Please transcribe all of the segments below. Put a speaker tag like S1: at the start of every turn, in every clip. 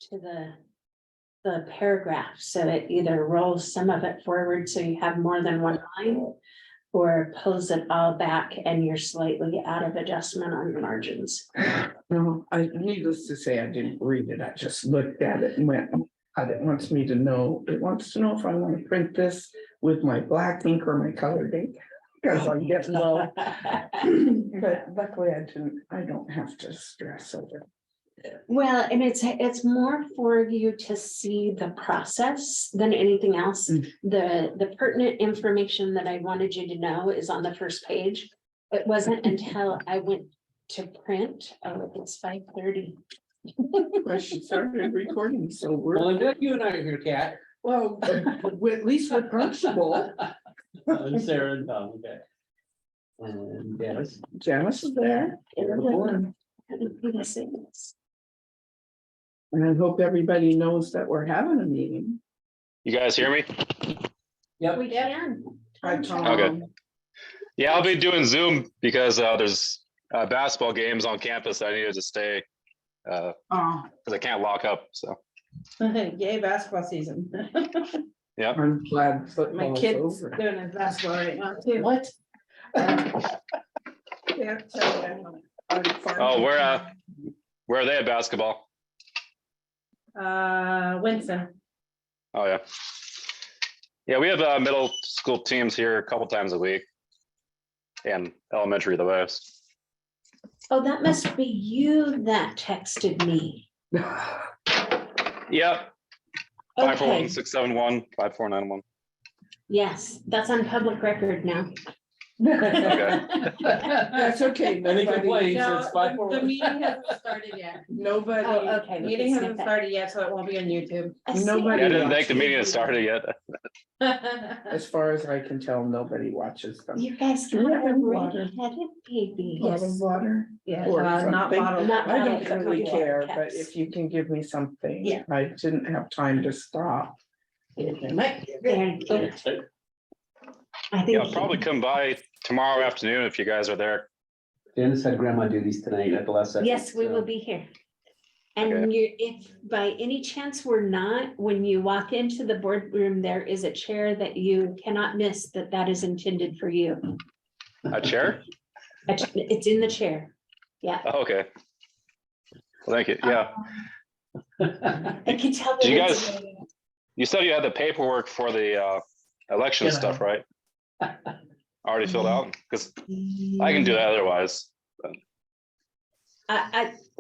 S1: to the paragraph, so it either rolls some of it forward so you have more than one line, or pulls it all back and you're slightly out of adjustment on your margins.
S2: No, needless to say, I didn't read it. I just looked at it and went, it wants me to know, it wants to know if I want to print this with my black ink or my colored ink. Because I'm getting low. But luckily I don't have to stress over it.
S1: Well, and it's more for you to see the process than anything else. The pertinent information that I wanted you to know is on the first page. It wasn't until I went to print, oh, it's 5:30.
S2: Well, she started recording, so
S3: Well,
S2: we're,
S3: then you and I are here, Kat.
S2: well, at least we're punctual.
S3: And Sarah and Tom, okay. And Dennis.
S2: Janice is there.
S3: Before.
S2: And I hope everybody knows that we're having a meeting.
S4: You guys hear me?
S3: Yep.
S1: We can.
S2: Hi, Tom.
S4: Okay. Yeah, I'll be doing Zoom because there's basketball games on campus. I needed to stay
S2: Oh,
S4: because I can't lock up. So
S5: Yay, basketball season.
S4: yeah.
S2: I'm glad
S5: My
S2: football's
S5: kid's
S2: over.
S5: doing his basketball right now too.
S2: What?
S5: Yeah, so,
S4: Oh, where are they at basketball?
S5: Winston.
S4: Oh yeah. Yeah, we have middle school teams here a couple times a week, and elementary the best.
S1: Oh, that must be you that texted me.
S4: Yep. 541
S1: Okay,
S4: 671 5491.
S1: yes, that's on public record now.
S2: That's okay.
S3: Any
S2: Nobody,
S3: complaints?
S5: No,
S3: It's 5
S5: the meeting hasn't started yet.
S2: nobody,
S1: Oh, okay.
S5: The meeting hasn't started yet, so it won't be on YouTube.
S2: Nobody
S4: I didn't think
S2: watches.
S4: the meeting had started yet.
S2: As far as I can tell, nobody watches them.
S1: You guys
S2: Do
S1: got
S2: we
S1: a
S2: have water?
S1: red-headed baby.
S2: Bottled water?
S5: Yeah,
S2: Or
S5: not
S2: something.
S5: bottled.
S1: Not
S2: I don't
S1: bottled,
S2: really
S1: water
S2: care, but
S1: caps.
S2: if you can give me something,
S1: Yeah.
S2: I didn't have time to stop.
S1: Very cute. I think.
S4: Yeah, I'll probably come by tomorrow afternoon if you guys are there.
S3: Dennis had grandma duties tonight at the last second.
S1: Yes, we
S3: so-
S1: will be here. And
S4: Okay.
S1: if by any chance we're not, when you walk into the boardroom, there is a chair that you cannot miss, that is intended for you.
S4: A chair?
S1: It's in the chair. Yeah,
S4: Oh, okay. Well, thank you. Yeah.
S1: I can tell.
S4: Do you
S1: that it's-
S4: guys- You said you had the paperwork for the election
S3: Yeah.
S4: stuff, right? Already filled out? Because I can do that otherwise.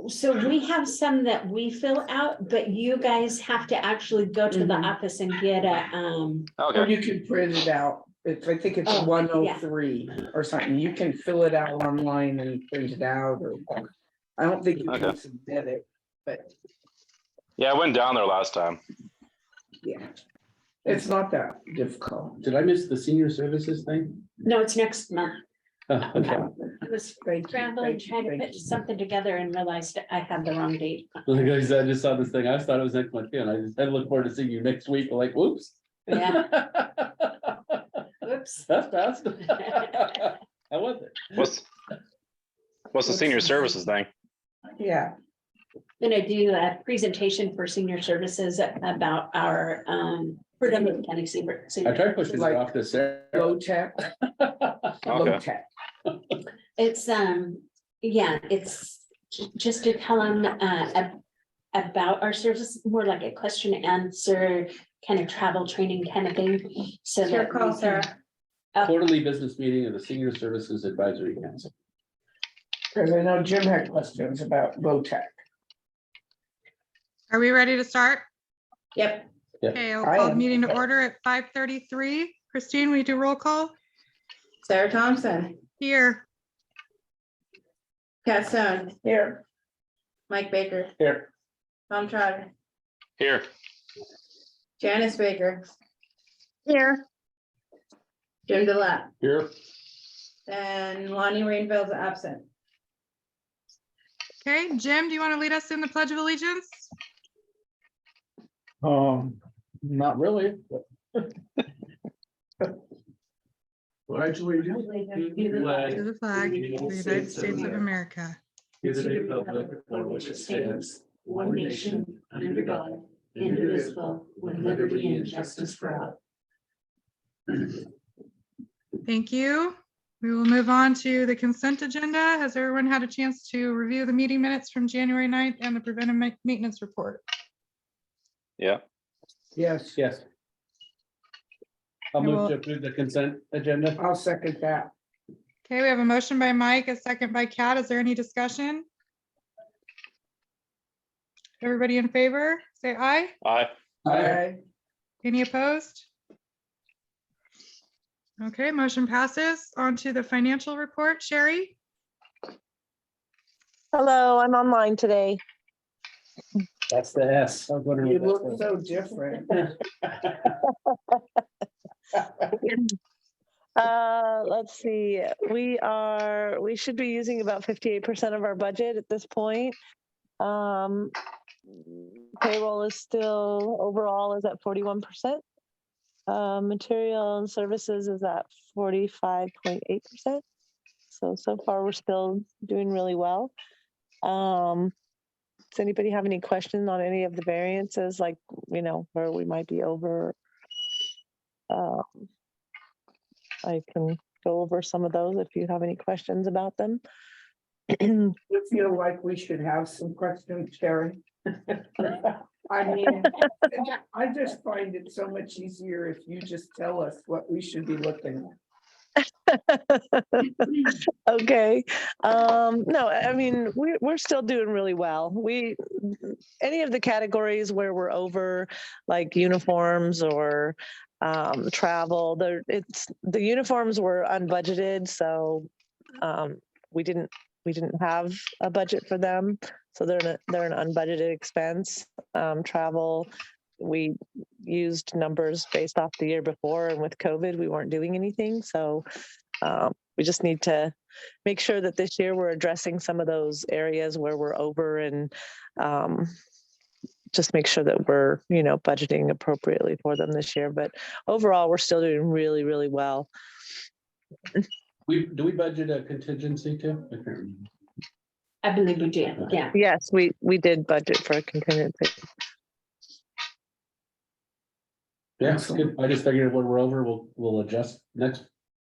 S1: So we have some that we fill out, but you guys have to actually go to the
S2: Mhm.
S1: office and get a,
S2: Or
S4: Okay,
S2: you can print it out. It's, I think it's
S1: Oh, yeah.
S2: 103 or something. You can fill it out online and print it out or. I don't think you can
S4: Okay.
S2: submit it, but
S4: yeah, I went down there last time.
S2: yeah. It's not that difficult.
S3: Did I miss the senior services thing?
S1: no, it's next month.
S3: Oh, okay.
S1: I was
S2: Thank you,
S1: scrambling,
S2: thank you,
S1: trying to
S2: thank
S1: put
S2: you.
S1: something together and realized I had the wrong date.
S3: Like I said, I just saw this thing. I thought it was next month, too, and I just had to look forward to seeing you next week. I'm like, whoops.
S1: Yeah. Oops.
S3: That's fast. I was it.
S4: What's the senior services thing?
S2: Yeah,
S1: Gonna do a presentation for senior services about our, Frederick County Senior.
S3: I tried pushing it off to Sarah.
S2: low tech, low
S4: Okay.
S2: tech.
S1: It's, yeah, it's just to tell them, about our service, more like a question and answer, kind of travel training kind of thing. So
S5: It's your
S1: that
S5: call,
S1: we can-
S5: Sarah.
S3: Quarterly business meeting of the Senior Services Advisory Council.
S2: Because I know Jim had questions about low tech.
S6: Are we ready to start?
S5: Yep.
S6: Okay, I'll
S2: I
S6: call the
S2: am.
S6: meeting to order at 5:33. Christine, will you do roll call?
S5: Sarah Thompson,
S6: Here.
S5: Kat Stone,
S2: Here,
S5: Mike Baker,
S3: Here.
S5: Tom Trotter,
S4: Here.
S5: Janice Baker,
S6: Here.
S5: Jim Delap,
S3: Here.
S5: and Lonnie Rainville's absent.
S6: Okay, Jim, do you want to lead us in the Pledge of Allegiance?
S3: Not really. Pledge allegiance
S6: To the flag of the United States of America,
S3: to the republic for which it stands,
S1: one nation, under God, indivisible, with liberty and justice for all.
S6: Thank you. We will move on to the consent agenda. Has everyone had a chance to review the meeting minutes from January 9th and the preventive maintenance report?
S4: Yeah,
S2: Yes,
S3: Yes. I'll
S6: I will-
S3: move to approve the consent agenda.
S2: I'll second that.
S6: Okay, we have a motion by Mike, a second by Kat. Is there any discussion? Everybody in favor, say aye.
S4: aye.
S2: Aye.
S6: Any opposed? Okay, motion passes. On to the financial report. Sherry?
S7: Hello, I'm online today.
S3: That's the S. I was wondering
S2: You
S3: what
S2: look
S3: that
S2: so different.
S7: Let's see, we should be using about 58% of our budget at this point. Payroll is still overall is at 41%. Material and services is at 45.8%. So far we're still doing really well. Does anybody have any questions on any of the variances, like, where we might be over? I can go over some of those if you have any questions about them.
S2: You feel like we should have some questions, Terry? I mean, I just find it so much easier if you just tell us what we should be looking
S7: Okay. No, I mean, we're still doing really well. Any of the categories where we're over, like uniforms or travel, the uniforms were unbudgeted, so we didn't have a budget for them, so they're an unbudgeted expense. Travel, we used numbers based off the year before, and with COVID, we weren't doing anything. So we just need to make sure that this year we're addressing some of those areas where we're over, and just make sure that we're, budgeting appropriately for them this year. But overall, we're still doing really, really well.
S3: Do we budget a contingency too? I can't remember.
S1: I believe we do, yeah.
S7: Yes, we did budget for a contingency.
S3: Yeah, it's good. I just figured when we're over, we'll adjust next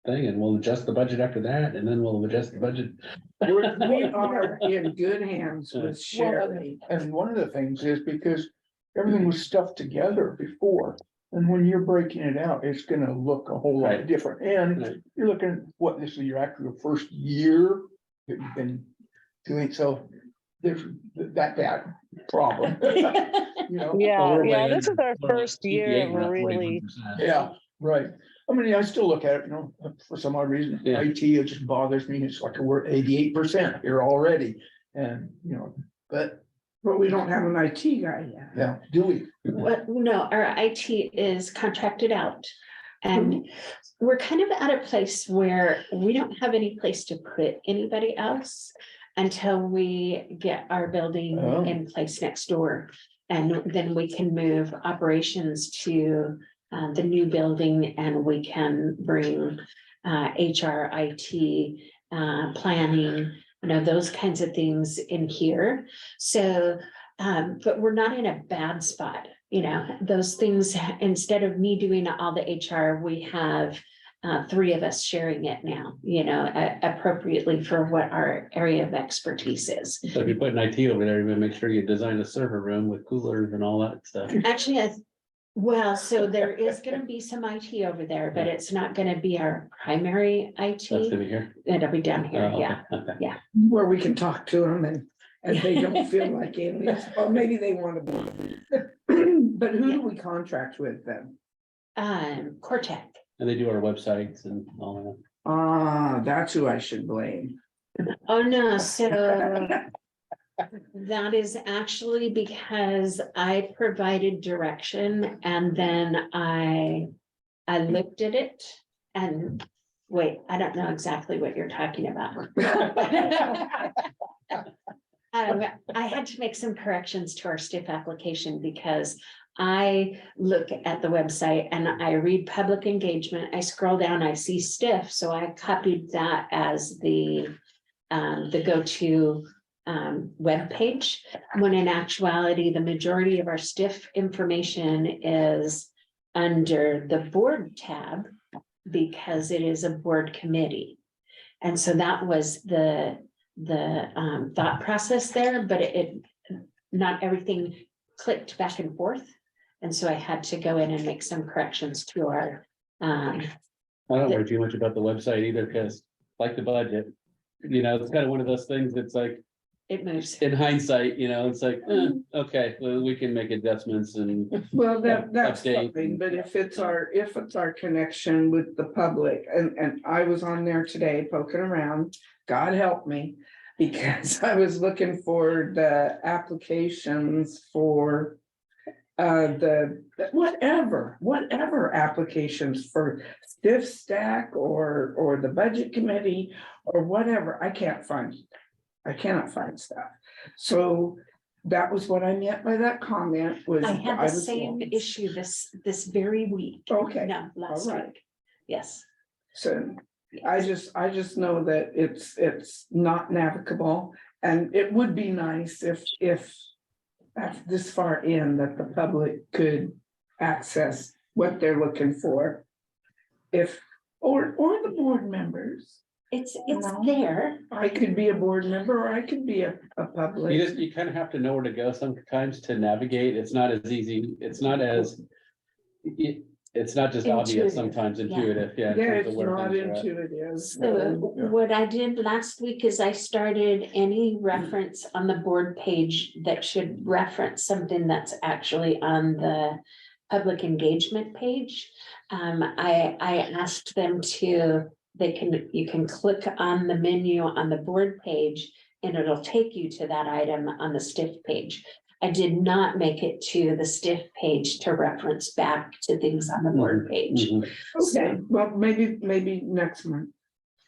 S3: thing, and we'll adjust the budget after that, and then we'll adjust the budget.
S2: We are in good hands with Sherry.
S8: And one of the things is because everything was stuffed together before, and when you're breaking it out, it's gonna look a whole lot
S3: Right.
S8: different. And
S3: Right.
S8: you're looking, this is your actual first year that you've been doing, so there's that problem.
S7: Yeah, this is our first year of really.
S8: Yeah, right. I mean, I still look at it, for some odd reason,
S3: Yeah.
S8: IT, it just bothers me. It's like we're 88% here already. And, but
S2: we don't have an IT guy yet.
S8: yeah, do we?
S1: What, no, our IT is contracted out. And we're kind of at a place where we don't have any place to put anybody else until we get our building
S8: Oh.
S1: in place next door. And then we can move operations to the new building, and we can bring HR, IT, planning, those kinds of things in here. So, but we're not in a bad spot. Those things, instead of me doing all the HR, we have three of us sharing it now, appropriately for what our area of expertise is.
S3: So if you put an IT over there, you better make sure you design a server room with coolers and all that stuff.
S1: Actually, so there is gonna be some IT over there, but it's not gonna be our primary
S3: That's gonna
S1: IT.
S3: be here.
S1: It'll be down here,
S3: Oh,
S1: yeah.
S3: okay.
S2: Where we can talk to them and they don't feel like aliens, or maybe they want to be. But who do we contract with then?
S1: Cortec.
S3: And they do our websites and all
S2: That's who I should blame.
S1: Oh, no, so that is actually because I provided direction, and then I looked at it and wait, I don't know exactly what you're talking about. I had to make some corrections to our STIF application because I look at the website and I read public engagement. I scroll down, I see STIF, so I copied that as the go-to webpage, when in actuality, the majority of our stiff information is under the board tab because it is a board committee. And so that was the thought process there, but it not everything clicked back and forth. And so I had to go in and make some corrections to our
S3: I don't worry too much about the website either, because like the budget, it's kind of one of those things that's like,
S1: it moves.
S3: in hindsight, it's like, okay, well, we can make adjustments and.
S2: Well, that's
S3: Update.
S2: something, but if it's our connection with the public, and I was on there today poking around, God help me. Because I was looking for the applications for the whatever applications for stiff stack or the budget committee or whatever, I cannot find stuff. So that was what I meant by that comment was.
S1: I had the
S2: was
S1: same
S2: lost.
S1: issue this very week.
S2: Okay,
S1: No, last
S2: all right.
S1: week. Yes.
S2: So I just know that it's not navigable, and it would be nice if this far in that the public could access what they're looking for. Or the board members.
S1: It's
S2: No.
S1: there.
S2: I could be a board member or I could be a public.
S3: You kind of have to know where to go sometimes to navigate. It's not as easy. It's not as. It's not just obvious,
S1: Intuitive,
S3: sometimes
S1: yeah.
S3: intuitive, yeah. in
S2: Yeah,
S3: terms of
S2: it's
S3: where
S2: not
S3: things are at.
S2: intuitive.
S1: So what I did last week is I started any reference on the board page that should reference something that's actually on the public engagement page. I asked them you can click on the menu on the board page and it'll take you to that item on the stiff page. I did not make it to the stiff page to reference back to things on the board page.
S3: Mhm.
S2: Okay, well, maybe next month,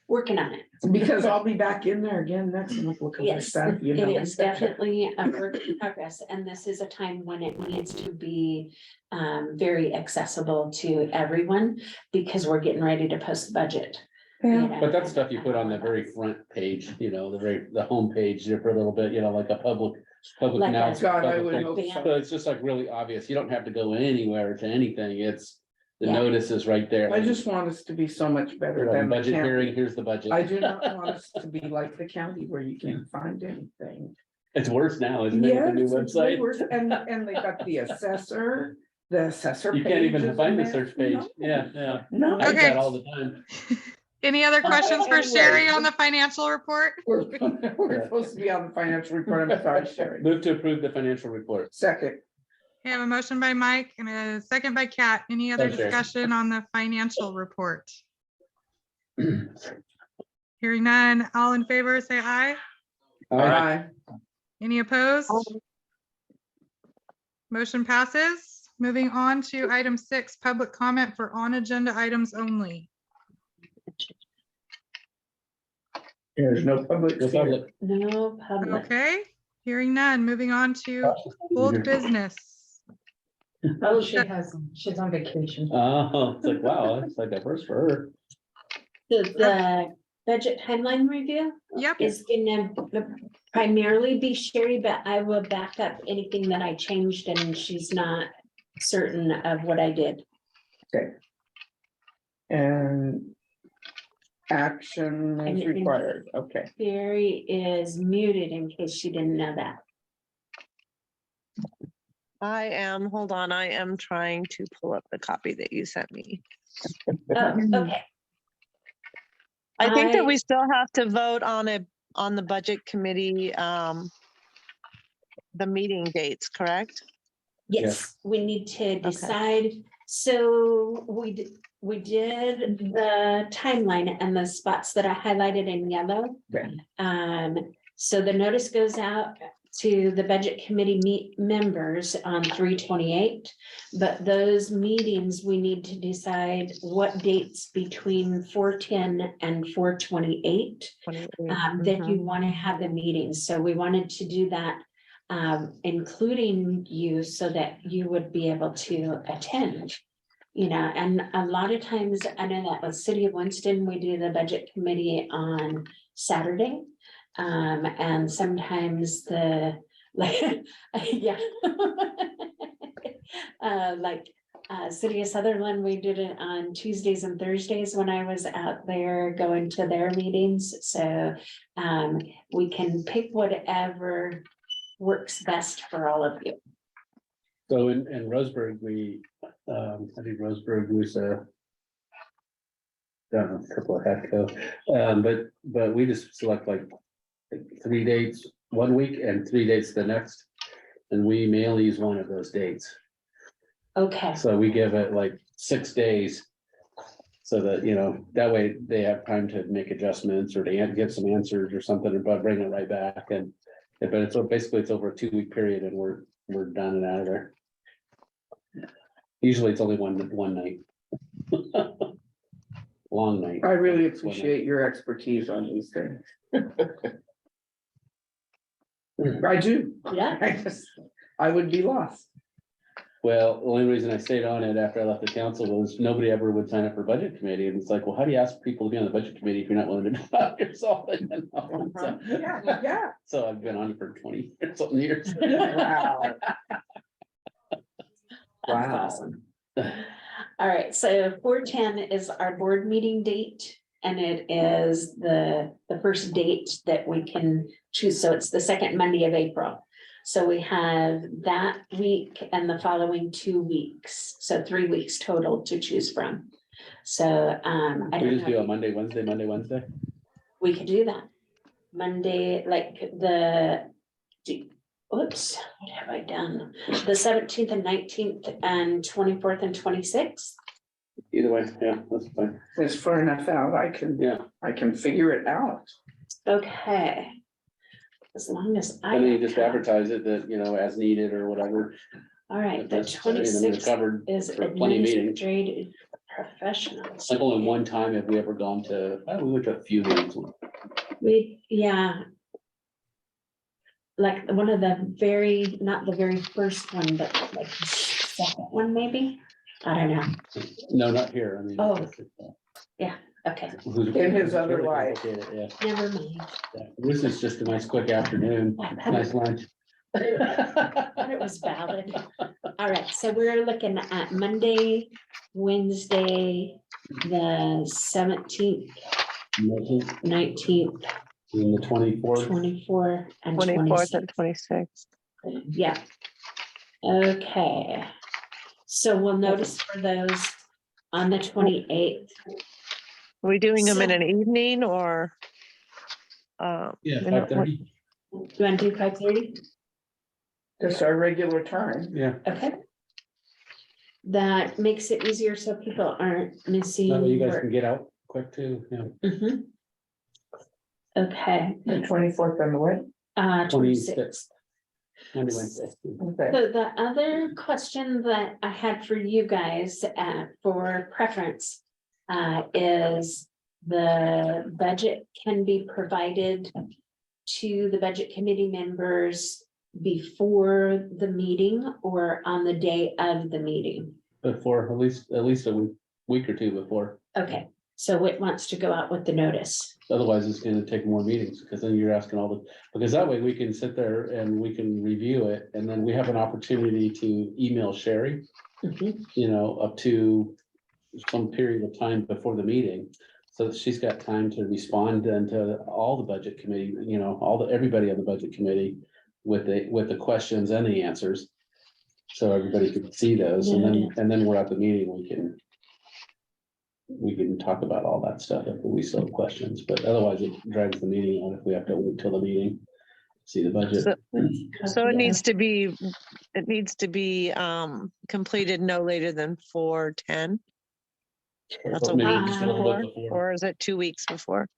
S1: Working on it.
S2: because I'll be back in there again next month looking for
S1: Yes,
S2: stuff, you
S1: it
S2: know.
S1: is definitely a work in progress, and this is a time when it needs to be very accessible to everyone, because we're getting ready to post the budget.
S2: Yeah.
S3: But that's stuff you put on the very front page, the home page there for a little bit, like a public
S1: Like a-
S3: announcement.
S2: God, I
S3: public
S2: would
S3: thing.
S2: hope
S1: so.
S3: So it's just like really obvious. You don't have to go anywhere to anything. It's, the
S1: Yeah.
S3: notice is right there.
S2: I just want us to be so much better than the
S3: Budget hearing,
S2: county.
S3: here's the budget.
S2: I do not want us to be like the county where you can't find anything.
S3: It's worse now, isn't it, with the new
S2: Yes, it's way
S3: website?
S2: worse. And they got the assessor
S3: You can't even
S2: page is
S3: find
S2: a
S3: the
S2: mess.
S3: search page.
S2: No.
S3: Yeah.
S2: No.
S3: I do
S6: Okay.
S3: that all the time.
S6: Any other questions for
S2: anyway.
S6: Sherry on the financial report?
S2: We're supposed to be on the financial report. I'm sorry, Sherry.
S3: Move to approve the financial report.
S2: Second,
S6: We have a motion by Mike and a second by Kat. Any other
S3: Oh, Sherry.
S6: discussion on the financial report? Hearing none, all in favor, say aye.
S2: aye.
S6: Any opposed? Motion passes. Moving on to item 6, public comment for on-agenda items only.
S2: There's no public.
S3: The
S2: here.
S3: public.
S1: No public.
S6: Okay, hearing none. Moving on to old business.
S9: Oh, she's on vacation.
S3: Oh, it's like, wow, that's like a first for her.
S1: The budget timeline review
S6: Yep,
S1: is gonna primarily be Sherry, but I will back up anything that I changed and she's not certain of what I did.
S2: And action is
S1: And-
S2: required. Okay.
S1: Sherry is muted in case you didn't know that.
S7: hold on, I am trying to pull up the copy that you sent me.
S1: Oh, okay.
S7: I think that
S1: I-
S7: we still have to vote on the budget committee, the meeting dates, correct?
S1: Yes, we need to decide. So we did the timeline and the spots that I highlighted in yellow.
S2: Okay.
S1: So the notice goes out to the budget committee members on 3/28. But those meetings, we need to decide what dates between 4/10 and 4/28 that you want to have the meetings. So we wanted to do that, including you, so that you would be able to attend. And a lot of times, I know that with City of Winston, we do the budget committee on Saturday. And sometimes like, yeah. City of Sutherland, we did it on Tuesdays and Thursdays when I was out there going to their meetings, so we can pick whatever works best for all of you.
S3: So in Roseburg, I think Roseburg was don't know, a couple of head ago, but we just select like 3 dates one week and 3 dates the next. And we mail use one of those dates.
S1: Okay,
S3: So we give it like 6 days. So that, that way they have time to make adjustments or to get some answers or something, but bring it right back. And, but it's basically it's over a 2-week period and we're done and out of there. Usually it's only one night. Long night.
S2: I really appreciate your expertise on these things. I do.
S1: yeah,
S2: I would be lost.
S3: Well, the only reason I stayed on it after I left the council was nobody ever would sign up for budget committee. And it's like, well, how do you ask people to be on the budget committee if you're not willing to do it yourself?
S2: Yeah.
S3: So I've been on for 20 something years.
S2: Wow.
S1: that's awesome. All right, so 4/10 is our board meeting date, and it is the first date that we can choose. So it's the second Monday of April. So we have that week and the following 2 weeks, so 3 weeks total to choose from. So I
S3: We
S1: don't
S3: just do a
S1: know,
S3: Monday, Wednesday.
S1: we could do that. Monday, like oops, what have I done? The 17th and 19th and 24th and 26th.
S3: Either way, yeah, that's fine.
S2: It's far enough out.
S3: Yeah,
S2: I can figure it out.
S1: Okay. As long as I.
S3: and then you
S1: have
S3: just
S1: time.
S3: advertise it that, as needed or whatever.
S1: All right,
S3: if
S1: the
S3: necessary, and then we're
S1: 26th
S3: covered
S1: is
S3: for plenty of meetings.
S1: administrative professionals.
S3: Like only one time have we ever gone to, we went to a few meetings.
S1: Yeah. Like one of the not the very first one, but like the second one, maybe? I don't know.
S3: No, not here. I mean.
S1: Oh. Okay,
S2: In his other life.
S3: Yeah,
S1: never mind.
S3: yeah. This is just a nice quick afternoon, nice lunch.
S1: Thought it was valid. All right, so we're looking at Monday, Wednesday, the 17th, 19th,
S3: And the 24th.
S1: 24th, and
S7: 24th
S1: 26th.
S7: and 26th.
S1: Yeah. Okay. So we'll notice for those on the 28th.
S7: Are we doing them in
S1: So-
S7: an evening or?
S3: Yeah,
S7: you know,
S3: 5:30.
S1: You want to do 5:30?
S2: Just our regular time.
S3: Yeah,
S1: Okay. That makes it easier so people aren't missing
S3: that way you guys
S1: work.
S3: can get out quick too, yeah.
S1: Mhm. Okay,
S2: The 24th and the what?
S1: 26th.
S3: 26th. Monday, Wednesday.
S2: Okay.
S1: So the other question that I had for you guys for preference is the budget can be provided to the budget committee members before the meeting or on the day of the meeting.
S3: Before, at least a week or two before.
S1: Okay, so it wants to go out with the notice.
S3: Otherwise, it's gonna take more meetings, because then you're asking because that way we can sit there and we can review it, and then we have an opportunity to email Sherry,
S1: Mhm.
S3: up to some period of time before the meeting. So that she's got time to respond then to all the budget committee, everybody on the budget committee with the questions and the answers. So everybody can see those, and then we're at the meeting, we can talk about all that stuff if we still have questions, but otherwise it drags the meeting on if we have to wait till the meeting. See the budget.
S7: So it needs to be completed no later than 4/10. That's a
S3: Maybe
S7: week
S3: just a little bit
S7: before,
S3: before.
S7: or is it 2 weeks before?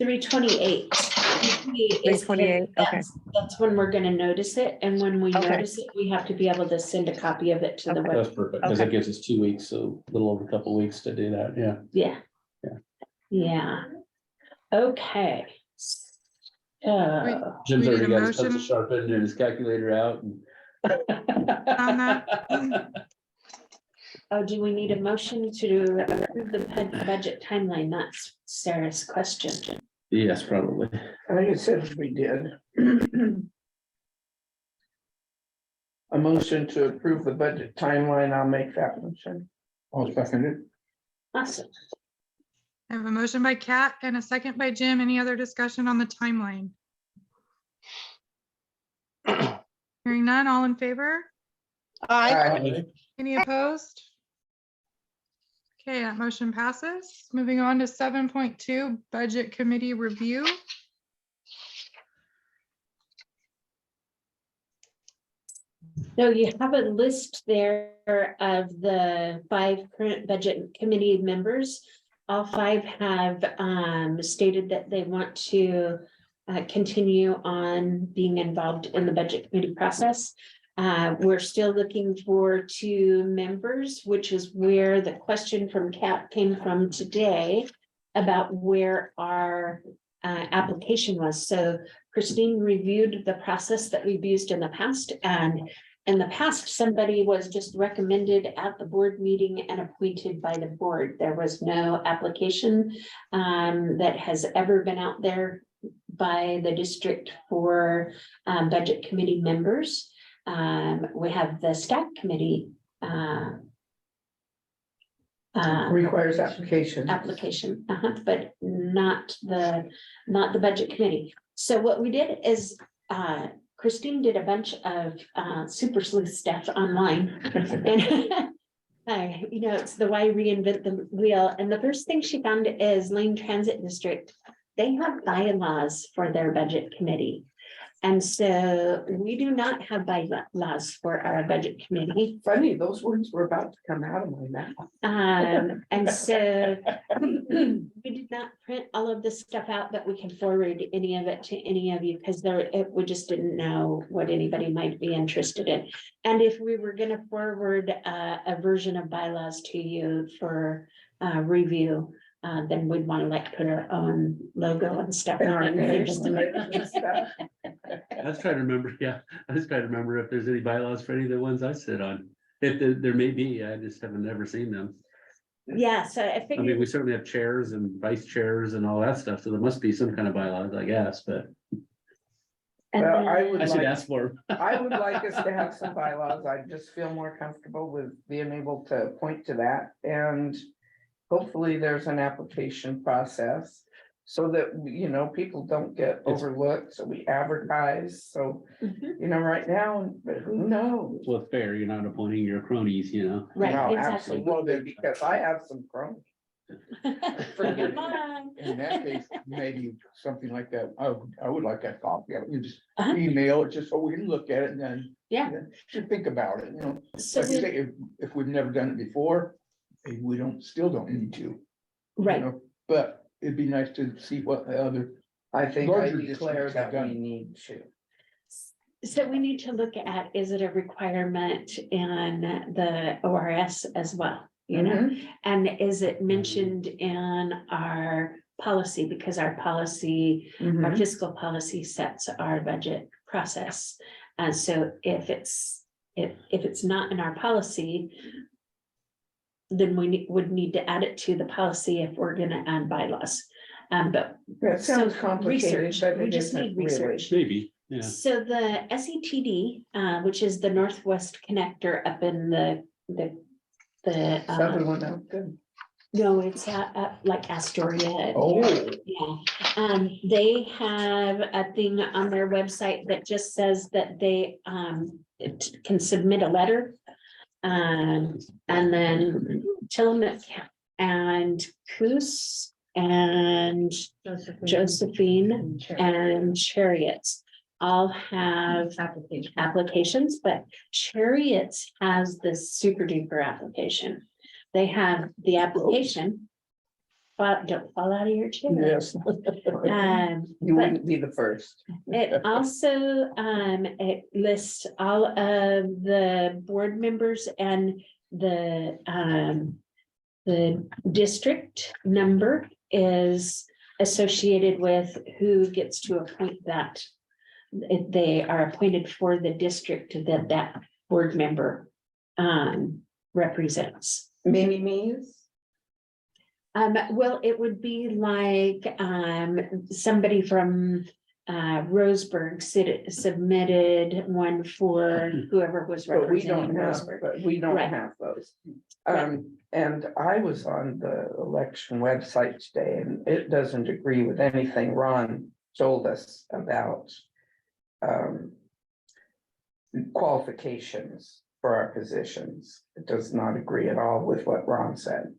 S1: 3/28.
S7: 3/28, okay.
S1: That's when we're gonna notice it, and when we
S7: Okay.
S1: notice it, we have to be able to send a copy of it to the
S7: Okay.
S1: web.
S3: That's perfect, because it
S7: Okay.
S3: gives us 2 weeks, so a little over a couple weeks to do that, yeah.
S1: Yeah.
S3: Yeah.
S1: Yeah. Okay.
S3: Jim's
S6: We need
S3: already
S6: a
S3: got his pencil
S6: motion.
S3: sharpened and his calculator out.
S6: On that.
S1: Oh, do we need a motion to approve the budget timeline? That's Sarah's question.
S3: Yes, probably.
S2: I think it says we did. A motion to approve the budget timeline, I'll make that motion.
S8: I'll second it.
S1: Awesome.
S6: I have a motion by Kat and a second by Jim. Any other discussion on the timeline? Hearing none, all in favor?
S2: Aye.
S6: Any opposed? Okay, that motion passes. Moving on to 7.2, Budget Committee Review.
S1: So you have a list there of the 5 current budget committee members. All 5 have stated that they want to continue on being involved in the budget committee process. We're still looking for 2 members, which is where the question from Kat came from today about where our application was. So Christine reviewed the process that we've used in the past, and in the past, somebody was just recommended at the board meeting and appointed by the board. There was no application that has ever been out there by the district for budget committee members. We have the staff committee
S2: Requires application.
S1: but not the budget committee. So what we did is Christine did a bunch of super sleuth stuff online. And it's the why reinvent the wheel. And the first thing she found is Lane Transit District. They have bylaws for their budget committee. And so we do not have bylaws for our budget committee.
S2: Funny, those words were about to come out of my mouth.
S1: And so we did not print all of this stuff out, but we can forward any of it to any of you because we just didn't know what anybody might be interested in. And if we were going to forward a version of bylaws to you for review, then we'd want to put our own logo and stuff on there.
S3: I was trying to remember, I was trying to remember if there's any bylaws for any of the ones I sit on. If there may be, I just haven't never seen them.
S1: Yeah, so I
S3: I mean,
S1: figured,
S3: we certainly have chairs and vice chairs and all that stuff, so there must be some kind of bylaws, I guess, but
S1: and
S2: Well, I
S1: then-
S2: would
S3: I should
S2: like,
S3: ask for them.
S2: I would like us to have some bylaws. I just feel more comfortable with being able to point to that. And hopefully there's an application process so that, people don't get overlooked. So we advertise. So,
S1: Mhm.
S2: right now, but who knows?
S3: Well, it's fair, you're not appointing your cronies,
S1: Right,
S2: No,
S1: exactly.
S2: absolutely, because I have some cronies.
S1: Come on.
S8: In that case, maybe something like that. I would like that copy. You just
S1: Uh-huh.
S8: email it just so we can look at it and then.
S1: Yeah.
S8: Should think about it,
S1: So
S8: Like you
S1: we-
S8: say, if we've never done it before, maybe we still don't need to.
S1: right,
S8: But it'd be nice to see what the other,
S2: I think I
S8: Larger
S2: declare
S8: districts
S2: that
S8: have
S2: we
S8: done.
S2: need to.
S1: so we need to look at, is it a requirement in the ORS as well? And is it mentioned in our policy, because our policy, our fiscal policy sets our budget process. And so if it's not in our policy, then we would need to add it to the policy if we're gonna add bylaws. But
S2: That sounds
S1: So,
S2: complicated,
S1: research.
S2: but
S1: We
S2: it
S1: just
S2: isn't
S1: need
S2: really.
S1: research.
S3: Maybe, yeah.
S1: so the SETD, which is the Northwest Connector up in the
S2: Southern one, oh, good.
S1: no, it's like Astoria.
S8: Oh.
S1: Yeah, they have a thing on their website that just says that they can submit a letter. And then Tillamook and Coos and Josephine and Chariots all have applications, but Chariots has this super duper application. They have the application. But don't fall out of your chair.
S2: Yes. You
S1: But
S2: wouldn't be the first.
S1: it also, it lists all of the board members and the district number is associated with who gets to appoint that. They are appointed for the district that board member represents.
S2: Mini-me's?
S1: Well, it would be like, somebody from, Roseburg submitted one for whoever was
S2: But we
S1: representing
S2: don't have,
S1: Roseburg.
S2: but we don't
S1: Right.
S2: have those.
S1: Right.
S2: And I was on the election website today and it doesn't agree with anything Ron told us about. Qualifications for our positions. It does not agree at all with what Ron said.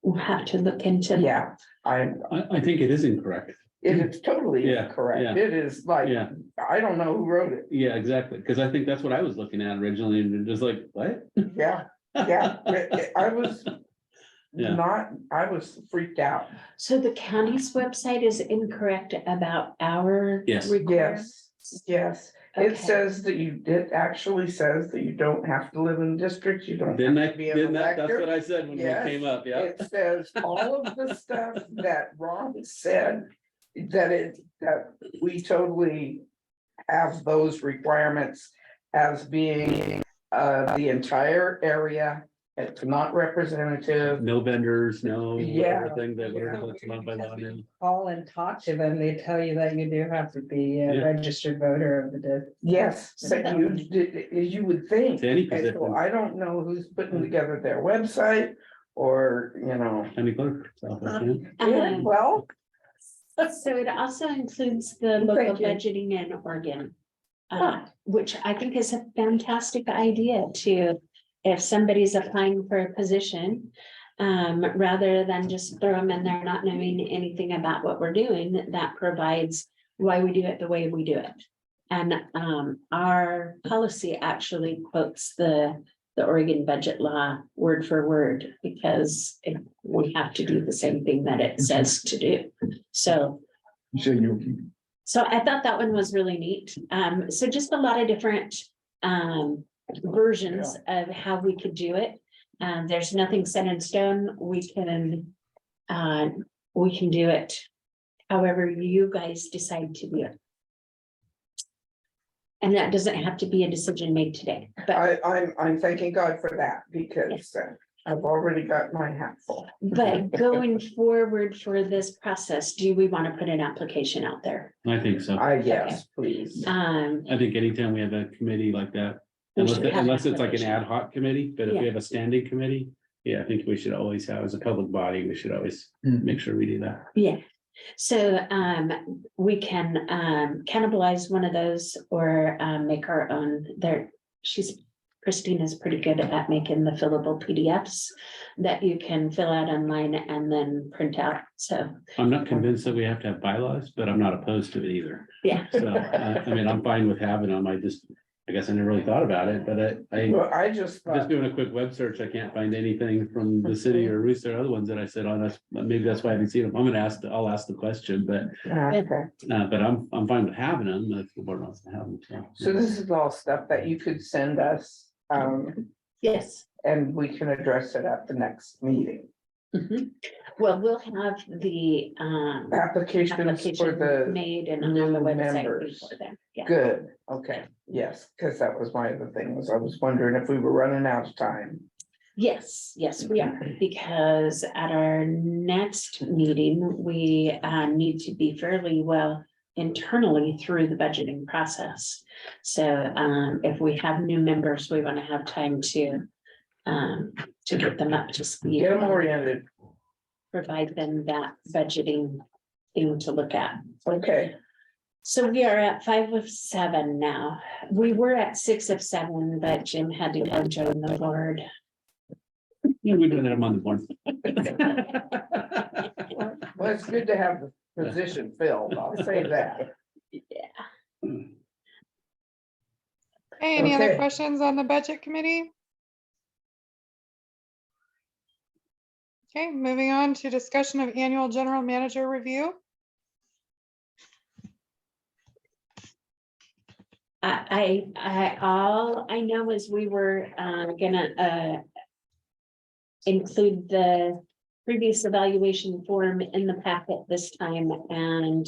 S1: We'll have to look into that.
S2: Yeah,
S3: I think it is incorrect.
S2: it is totally
S3: Yeah,
S2: incorrect.
S3: yeah.
S2: It is like,
S3: Yeah,
S2: I don't know who wrote it.
S3: yeah, exactly. Because I think that's what I was looking at originally and just like, what?
S2: Yeah, yeah, I was
S3: Yeah.
S2: I was freaked out.
S1: So the county's website is incorrect about our
S3: Yes.
S1: requirements?
S2: Yes,
S1: Okay.
S2: it says that it actually says that you don't have to live in districts, you don't
S3: Didn't I,
S2: have to be an
S3: that's what
S2: elector.
S3: I said when we
S2: Yes,
S3: came up, yeah.
S2: It says all of the stuff that Ron said, that we totally have those requirements as being the entire area. It's not representative.
S3: No vendors, no
S2: Yeah.
S3: everything that
S2: Yeah.
S3: whatever that's allowed by law now.
S9: Call and talk to them, they tell you that you do have to be a
S3: Yeah.
S9: registered voter of the district.
S2: Yes, so you would think.
S3: To any
S2: And so
S3: position.
S2: I don't know who's putting together their website or,
S3: County clerk. office, yeah.
S2: yeah, well,
S1: So it also includes the local
S2: Thank you.
S1: budgeting in Oregon. Which I think is a fantastic idea to, if somebody's applying for a position. Rather than just throw them in there not knowing anything about what we're doing, that provides why we do it the way we do it. And our policy actually quotes the Oregon budget law word for word, because we have to do the same thing that it says to do. So I thought that one was really neat. So just a lot of different versions of how we could do it. There's nothing set in stone. We can do it however you guys decide to do it. And that doesn't have to be a decision made today, but
S2: I'm thanking God for that because I've already got my hat full.
S1: but going forward for this process, do we want to put an application out there?
S3: I think so.
S2: Yes, please.
S3: I think anytime we have a committee like that,
S1: We should have an
S3: unless it's like an
S1: application.
S3: ad hoc committee, but if
S1: Yeah.
S3: we have a standing committee. Yeah, I think we should always have, as a public body, we should always make sure we do that.
S1: Yeah, so we can cannibalize one of those or make our own there. Christina's pretty good at making the fillable PDFs that you can fill out online and then print out. So,
S3: I'm not convinced that we have to have bylaws, but I'm not opposed to it either.
S1: yeah.
S3: So, I mean, I'm fine with having them. I guess I never really thought about it, but I
S2: Well, I just
S3: just
S2: thought,
S3: doing a quick web search, I can't find anything from the city or Rooster, or other ones that I said, oh, maybe that's why I haven't seen them. I'll ask the question, but
S2: okay,
S3: I'm fine with having them if the board wants to have them.
S2: so this is all stuff that you could send us,
S1: Yes.
S2: and we can address it at the next meeting.
S1: Mhm. Well, we'll have the
S2: Applications for
S1: application
S2: the,
S1: made and on
S2: new
S1: the website
S2: members.
S1: before then. Yeah.
S2: good, okay, yes, because that was my other thing, was I was wondering if we were running out of time.
S1: Yes, we are, because at our next meeting, we need to be fairly well internally through the budgeting process. So if we have new members, we want to have time to get them up to speed.
S2: Get them oriented,
S1: Provide them that budgeting thing to look at.
S2: okay,
S1: So we are at 5 of 7 now. We were at 6 of 7, but Jim had to go join the board.
S3: Yeah, we did them on the board.
S2: well, it's good to have the position filled, I'll say that.
S6: Okay, any other
S2: Okay.
S6: questions on the budget committee? Okay, moving on to discussion of annual general manager review.
S1: All I know is we were gonna include the previous evaluation form in the packet this time, and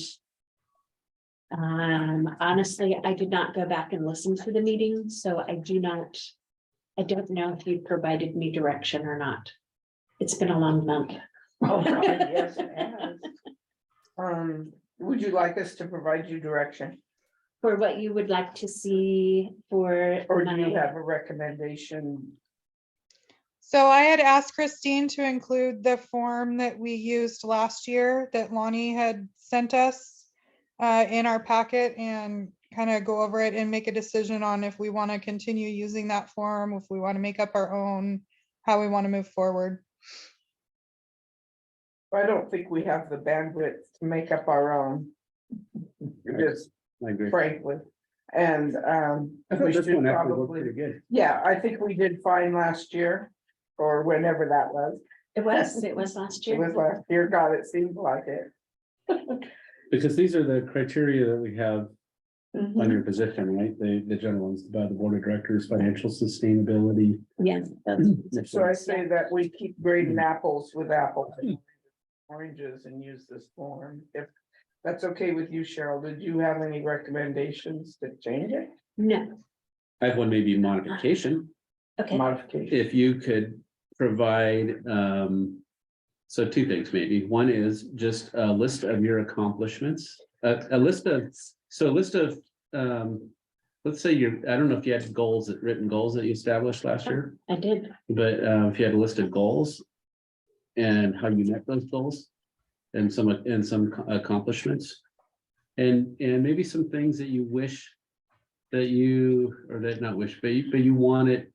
S1: honestly, I did not go back and listen to the meeting, so I don't know if you provided me direction or not. It's been a long month.
S2: Oh, yes, it has. Would you like us to provide you direction,
S1: For what you would like to see for.
S2: or do you
S1: my-
S2: have a recommendation?
S6: So I had asked Christine to include the form that we used last year that Lonnie had sent us in our packet and kind of go over it and make a decision on if we want to continue using that form, if we want to make up our own, how we want to move forward.
S2: I don't think we have the bandwidth to make up our own. Just
S3: I agree.
S2: frankly, and
S3: I thought
S2: we
S3: this
S2: should
S3: one actually worked
S2: probably,
S3: pretty good.
S2: yeah, I think we did fine last year. Or whenever that was,
S1: It was last
S2: it
S1: year.
S2: was last year, God, it seemed like it.
S3: Because these are the criteria that we have
S2: Mm-hmm.
S3: on your position, right? The general ones about the board of directors, financial sustainability.
S1: Yes.
S2: So I say that we keep grading apples with apples, and oranges, and use this form. If that's okay with you, Cheryl, did you have any recommendations to change it?
S1: No,
S3: I have one maybe modification,
S1: okay,
S2: Modification.
S3: if you could provide, so two things maybe. One is just a list of your accomplishments, a list of, let's say I don't know if you had goals, written goals that you established last year,
S1: I did.
S3: but if you had a list of goals and how you met those goals and some accomplishments, and maybe some things that you wish that you, or that not wish, but you wanted,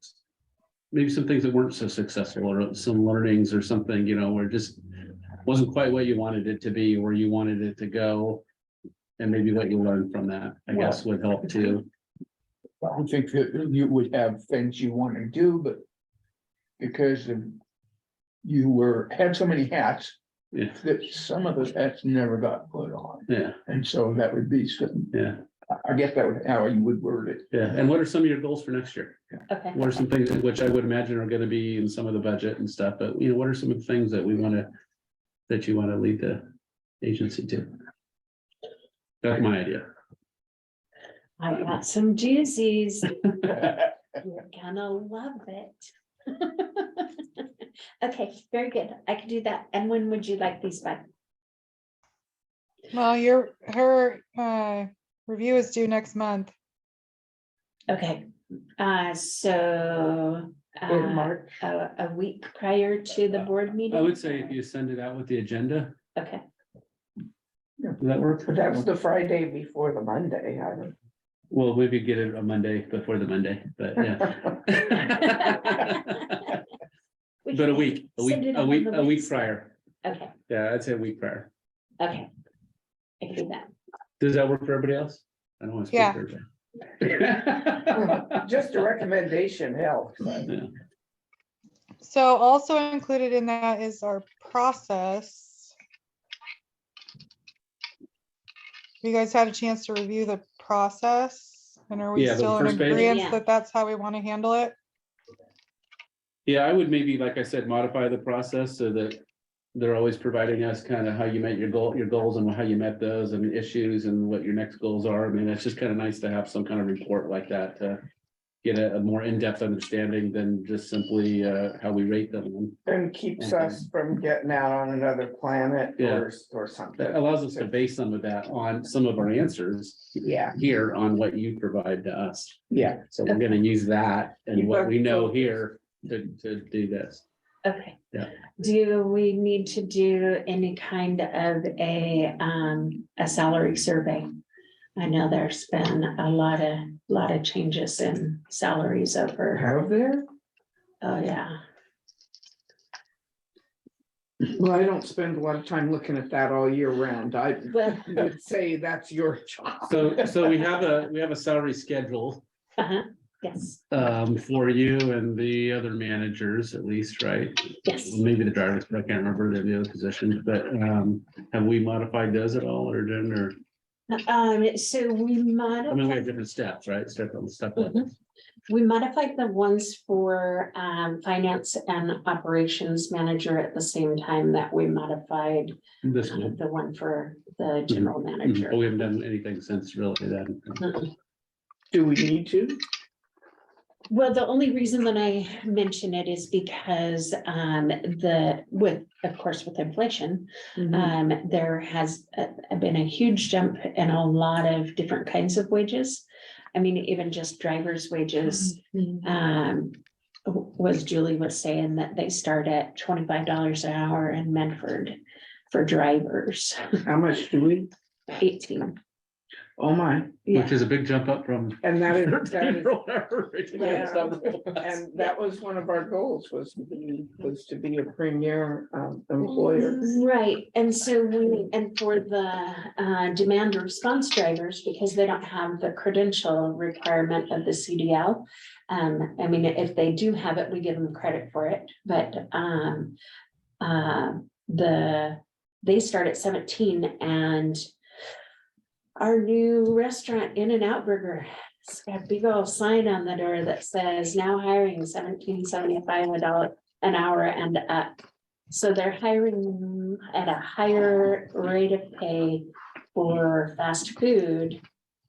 S3: maybe some things that weren't so successful, or some learnings or something, where it just wasn't quite what you wanted it to be, or you wanted it to go. And maybe what you learned from that, I guess, would help too.
S8: I don't think that you would have things you want to do, but because you had so many hats,
S3: Yeah,
S8: that some of those hats never got put on.
S3: yeah,
S8: And so that would be some,
S3: yeah,
S8: I guess that would how you would word it.
S3: yeah. And what are some of your goals for next year?
S1: Okay.
S3: What are some things which I would imagine are gonna be in some of the budget and stuff, but what are some of the things that that you wanna lead the agency to? That's my idea.
S1: I got some juicies. You're gonna love it. Okay, very good. I can do that. And when would you like these by?
S6: Well, her review is due next month.
S1: Okay, so.
S2: In March.
S1: A week prior to the board meeting?
S3: I would say if you send it out with the agenda,
S1: Okay,
S3: does that work?
S2: But that's the Friday before the Monday, I don't.
S3: Well, maybe get it on Monday before the Monday, but yeah.
S1: We
S3: But a
S1: can
S3: week
S1: send it on the
S3: a week
S1: Wednesday.
S3: prior.
S1: Okay,
S3: Yeah, I'd say a week prior.
S1: okay. I can do that.
S3: Does that work for everybody else? I don't want to speak
S6: Yeah.
S3: for everybody.
S2: Just a recommendation helps.
S3: Yeah.
S6: So also included in that is our process. You guys had a chance to review the process, and are we
S3: Yeah, the
S6: still in
S3: first page.
S6: agreement
S1: Yeah.
S6: that that's how we want to handle it?
S3: Yeah, I would maybe, like I said, modify the process so that they're always providing us kind of how you met your goals and how you met those and issues and what your next goals are. I mean, it's just kind of nice to have some kind of report like that to get a more in-depth understanding than just simply how we rate them.
S2: And keeps us from getting out on another planet
S3: Yeah.
S2: or something.
S3: That allows us to base some of that on some of our answers
S2: Yeah,
S3: here on what you provide to us.
S2: yeah.
S3: So we're gonna use that and
S2: Keep
S3: what
S2: our
S3: we know
S2: focus.
S3: here to do this.
S1: Okay.
S3: Yeah.
S1: Do we need to do any kind of a salary survey? I know there's been a lot of changes in salaries over,
S2: Have there?
S1: oh, yeah.
S2: Well, I don't spend a lot of time looking at that all year round. I
S1: Well,
S2: would say that's your job.
S3: So we have a salary schedule
S1: yes,
S3: for you and the other managers at least, right?
S1: yes.
S3: Maybe the drivers, but I can't remember the other positions, but have we modified those at all or done, or,
S1: So we
S3: I mean, we
S1: modified,
S3: have different steps, right? Stuff.
S1: we modified the ones for finance and operations manager at the same time that we modified
S3: This one.
S1: the one for the general manager.
S3: But we haven't done anything since really then.
S1: Mhm.
S2: Do we need to?
S1: Well, the only reason that I mention it is because of course, with inflation, there has been a huge jump in a lot of different kinds of wages. I mean, even just drivers' wages, Julie was saying that they start at $25 an hour in Medford for drivers,
S2: How much do we?
S1: 18.
S2: Oh, my.
S3: Which is a big jump up from.
S2: And that is,
S3: Yeah.
S2: and that was one of our goals was to be a premier employer.
S1: Right, and so for the demand response drivers, because they don't have the credential requirement of the CDL. I mean, if they do have it, we give them credit for it, but they start at 17, and our new restaurant, In-N-Out Burger, it's got a big old sign on the door that says now hiring $17.75 an hour and up. So they're hiring at a higher rate of pay for fast food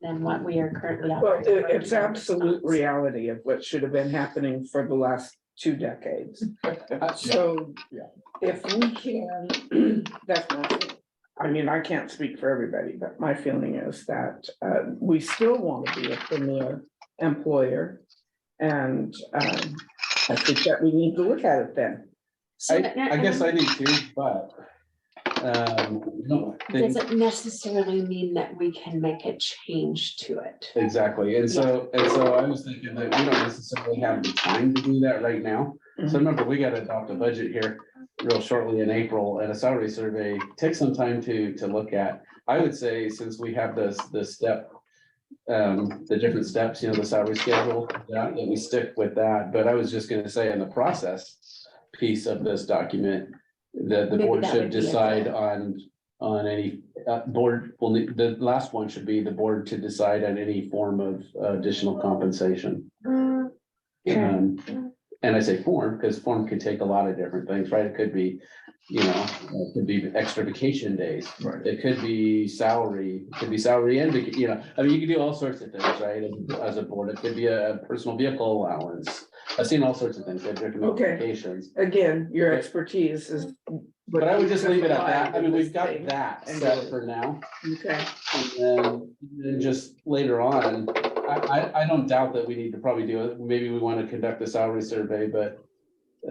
S1: than what we are currently
S2: Well,
S1: offering.
S2: it's absolute reality of what should have been happening for the last 2 decades. So if we can, that's my feeling. I mean, I can't speak for everybody, but my feeling is that we still want to be a premier employer. And I think that we need to look at it then.
S1: So,
S3: I guess I do too, but. No,
S1: doesn't necessarily mean that we can make a change to it.
S3: exactly, and so I was thinking that we don't necessarily have the time to do that right now. So remember, we gotta adopt a budget here real shortly in April, and a salary survey takes some time to look at. I would say, since we have the step, the different steps, you know, the salary schedule, that we stick with that. But I was just gonna say, in the process piece of this document, the
S1: Maybe
S3: board
S1: that
S3: should
S1: would be a
S3: decide on any board will need, the last one should be the board to decide on any form of additional compensation. And I say form, because form could take a lot of different things, right? It could be, you know, it could be extra vacation days.
S8: Right.
S3: It could be salary, it could be salary and, you know, I mean, you can do all sorts of things, right? As a board, it could be a personal vehicle allowance. I've seen all sorts of things, they have different
S2: Okay.
S3: notifications.
S2: Again, your expertise is.
S3: But I would just leave it at that. I mean, we've got that
S2: And
S3: set for now.
S2: Okay.
S3: And then just later on, I don't doubt that we need to probably do it. Maybe we want to conduct a salary survey, but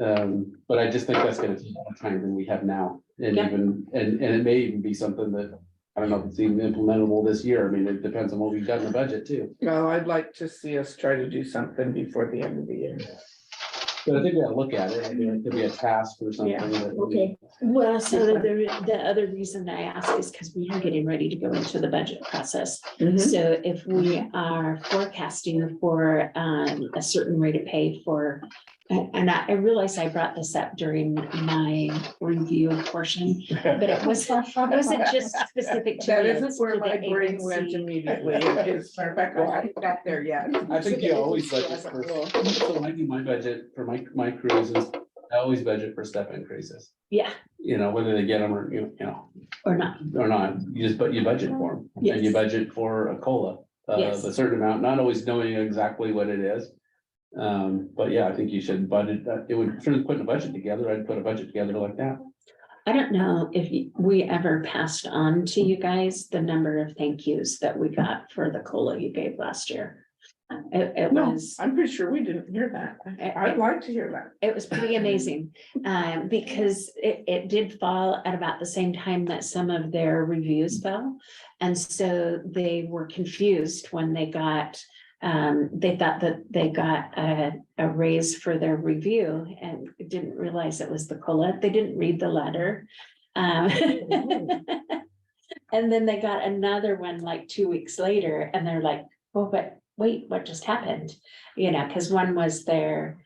S3: I just think that's gonna take more time than we have now. And
S1: Yeah.
S3: even, and it may even be something that, I don't know if it's even implementable this year. I mean, it depends on what we've got in the budget too.
S2: Well, I'd like to see us try to do something before the end of the year.
S3: But I think we gotta look at it. I mean, it could be a task or something.
S2: Yeah,
S3: that we-
S2: okay.
S1: Well, so the other reason I ask is because we are getting ready to go into the budget process. So if we are forecasting for a certain rate of pay for, and I realize I brought this up during my review portion, but it wasn't just specific to.
S2: That
S1: me,
S2: isn't
S1: it's
S2: where
S1: for the
S2: my brain went
S1: agency.
S2: immediately. It is, Rebecca, I haven't got there yet.
S3: I think you always budget for, so when I do my budget for my cruises, I always budget for step increases.
S1: Yeah,
S3: You know, whether they get them or, you know,
S1: or not.
S3: or not, you just, but you budget for them. And you
S1: Yes.
S3: budget for a COLA,
S1: Yes.
S3: a certain amount, not always knowing exactly what it is. But yeah, I think you should budget, it would, sort of putting a budget together, I'd put a budget together like that.
S1: I don't know if we ever passed on to you guys the number of thank yous that we got for the COLA you gave last year. It
S2: No,
S1: was.
S2: I'm pretty sure we didn't hear that. I'd like to hear that.
S1: It was pretty amazing, because it did fall at about the same time that some of their reviews fell. And so they were confused when they got, they thought that they got a raise for their review and didn't realize it was the COLA. They didn't read the letter. And then they got another one like 2 weeks later and they're like, oh, but wait, what just happened? You know, because one was their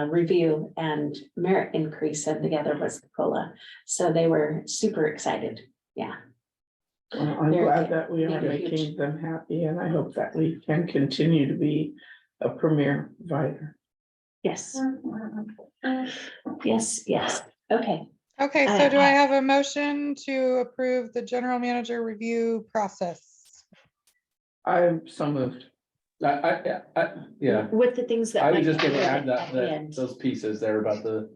S1: review and merit increase and the other was the COLA. So they were super excited. Yeah.
S2: Well, I'm
S1: Very
S2: glad
S1: good.
S2: that we are
S1: Thank you.
S2: making them happy and I hope that we can continue to be a premier provider.
S1: Yes. Yes, yes. Okay.
S6: Okay, so do I have a motion to approve the general manager review process?
S2: I'm so moved.
S3: Yeah,
S1: With the things that.
S3: I was
S1: might
S3: just
S1: be
S3: gonna add
S1: at the
S3: that,
S1: end.
S3: those pieces there about the,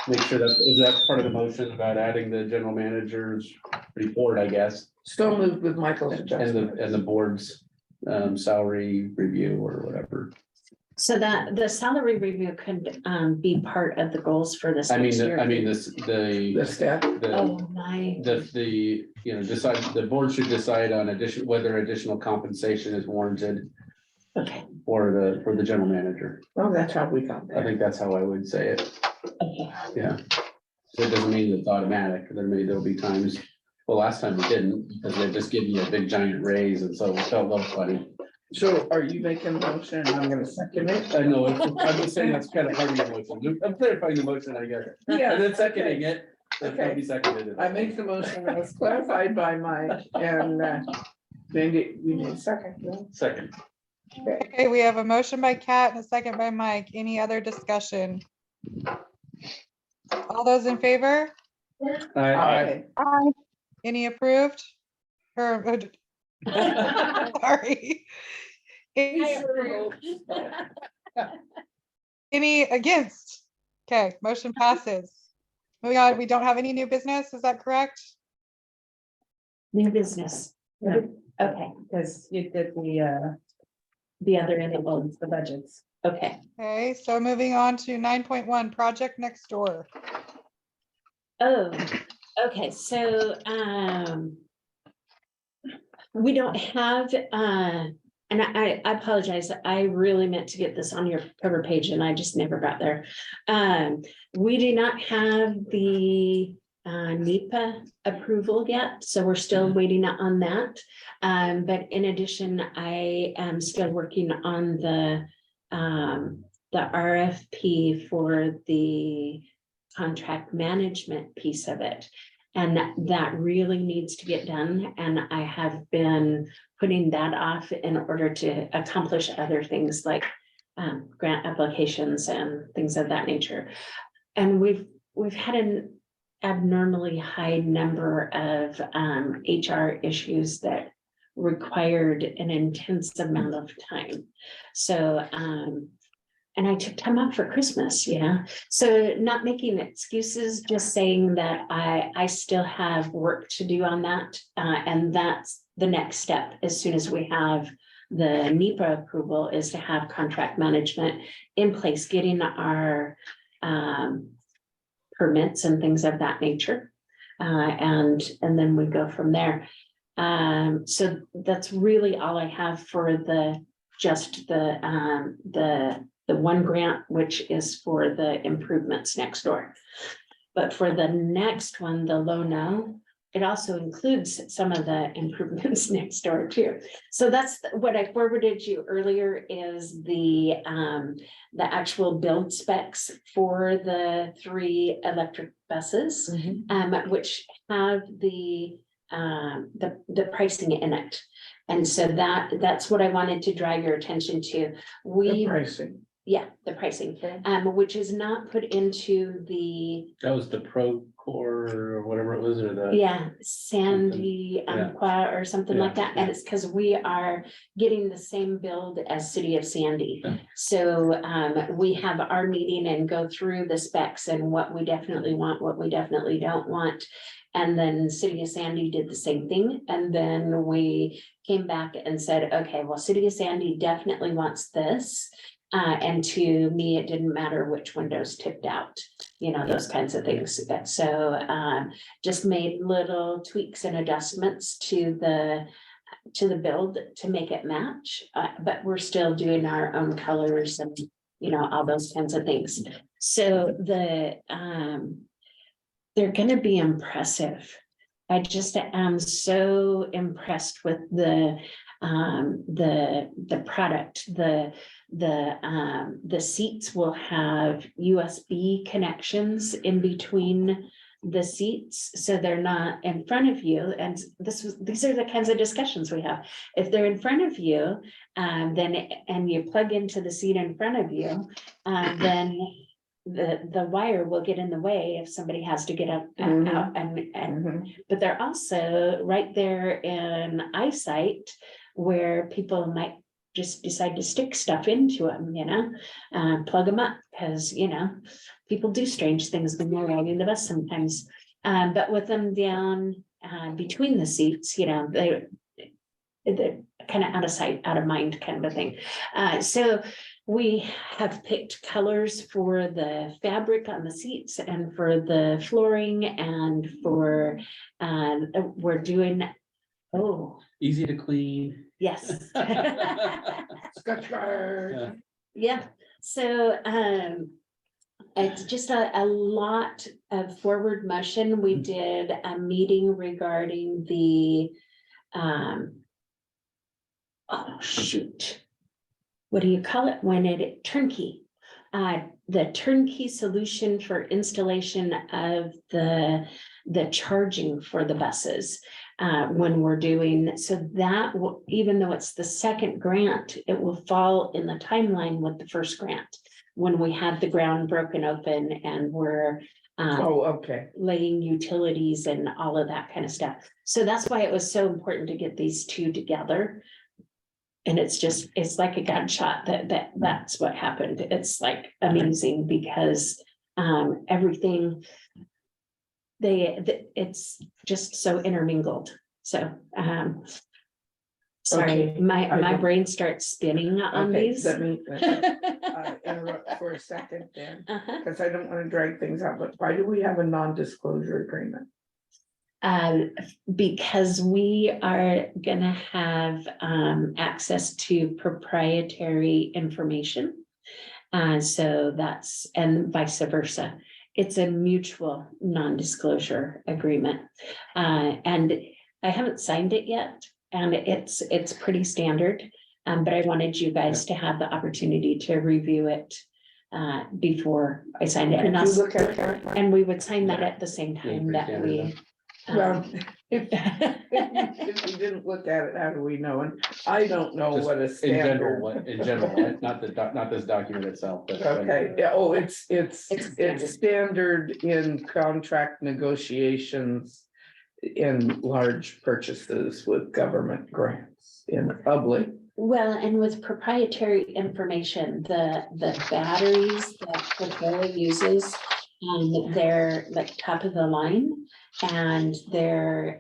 S3: make sure that, is that part of the motion about adding the general manager's report, I guess?
S2: Still moved with Michael's
S3: And
S2: adjustment.
S3: the board's salary review or whatever.
S1: So that the salary review could be part of the goals for this.
S3: I mean,
S1: next year.
S2: The step,
S1: Oh, my.
S3: you know, the board should decide on whether additional compensation is warranted
S1: Okay,
S3: for the general manager.
S2: oh, that's how we got
S3: I
S2: there.
S3: think that's how I would say it,
S1: okay.
S3: yeah. So it doesn't mean it's automatic, there'll be times, well, last time we didn't, because they just give you a big giant raise, and so it felt a little funny.
S2: So are you making the motion and I'm gonna second it?
S3: I know, I'm just saying that's kind of part of the motion, I'm clarifying the motion, I guess.
S2: Yeah,
S3: And then seconding it,
S2: Okay.
S3: that'll be seconded.
S2: I make the motion as clarified by Mike and then we need a second. yeah?
S3: Second.
S6: Okay, we have a motion by Kat and a second by Mike. Any other discussion? All those in favor?
S2: Aye.
S6: Any approved? Or, sorry. Any against? Okay, motion passes. Moving on, we don't have any new business, is that correct?
S1: New business.
S9: No.
S1: Okay,
S9: Because you did
S1: the other end of both.
S9: the budgets.
S1: Okay,
S6: Okay, so moving on to 9.1, project next door.
S1: oh, okay, so, we don't have, and I apologize, I really meant to get this on your cover page and I just never got there. We do not have the NEPA approval yet, so we're still waiting on that. But in addition, I am still working on the RFP for the contract management piece of it. And that really needs to get done. And I have been putting that off in order to accomplish other things like grant applications and things of that nature. And we've had an abnormally high number of HR issues that required an intense amount of time. So and I took time off for Christmas, so not making excuses, just saying that I still have work to do on that. And that's the next step. As soon as we have the NEPA approval, is to have contract management in place, getting our permits and things of that nature. And then we go from there. So that's really all I have for the one grant, which is for the improvements next door. But for the next one, the low no, it also includes some of the improvements next door too. So that's what I forwarded you earlier, is the actual build specs for the 3 electric buses, which have the pricing in it. And so that's what I wanted to draw your attention to.
S2: The pricing.
S1: Yeah, the pricing, which is not put into the,
S3: That was the Procore or whatever it was, or the.
S1: Sandy,
S3: Yeah.
S1: or something like that. And it's because we are getting the same build as City of Sandy.
S3: Yeah.
S1: So we have our meeting and go through the specs and what we definitely want, what we definitely don't want. And then City of Sandy did the same thing. And then we came back and said, okay, well, City of Sandy definitely wants this. And to me, it didn't matter which windows tipped out, those kinds of things. So just made little tweaks and adjustments to the build to make it match. But we're still doing our own colors and, all those kinds of things. So they're going to be impressive. I just am so impressed with the product. The seats will have USB connections in between the seats, so they're not in front of you. And these are the kinds of discussions we have. If they're in front of you, and you plug into the seat in front of you, then the wire will get in the way if somebody has to get up and out but they're also right there in eyesight where people might just decide to stick stuff into them, plug them up, because, people do strange things when they're riding the bus sometimes. But with them down, between the seats, they're kind of out of sight, out of mind kind of a thing. So we have picked colors for the fabric on the seats and for the flooring and for, we're doing,
S3: Easy to clean.
S1: yes.
S2: Scotch guard.
S1: Yeah, so, it's just a lot of forward motion. We did a meeting regarding the, oh, shoot. What do you call it when it turnkey? The turnkey solution for installation of the charging for the buses. When we're doing, so that will, even though it's the second grant, it will fall in the timeline with the first grant. When we had the ground broken open and we're
S2: Okay.
S1: laying utilities and all of that kind of stuff. So that's why it was so important to get these two together. And it's like a gunshot that's what happened. It's like amazing because everything it's just so intermingled. So sorry,
S2: Okay.
S1: my brain starts spinning on
S2: Okay,
S1: these.
S2: let me interrupt for a second then, because I don't want to drag things out, but why do we have a non-disclosure agreement?
S1: Because we are gonna have access to proprietary information. So that's, and vice versa. It's a mutual non-disclosure agreement. And I haven't signed it yet, and it's pretty standard. But I wanted you guys to have the opportunity to review it before I signed it.
S2: Did
S1: And
S2: you
S1: also,
S2: look at it?
S1: and we would sign that at the same time that
S3: pretty
S1: we.
S3: standard.
S2: Well, if we didn't look at it, how do we know? And I don't know
S3: Just
S2: what a
S3: In general,
S2: standard.
S3: in general, not this document itself, but.
S2: Okay, yeah, oh, it's
S1: standard.
S2: standard in contract negotiations. In large purchases with government grants in public.
S1: Well, and with proprietary information, the batteries that Proterra uses, they're like top of the line, and they're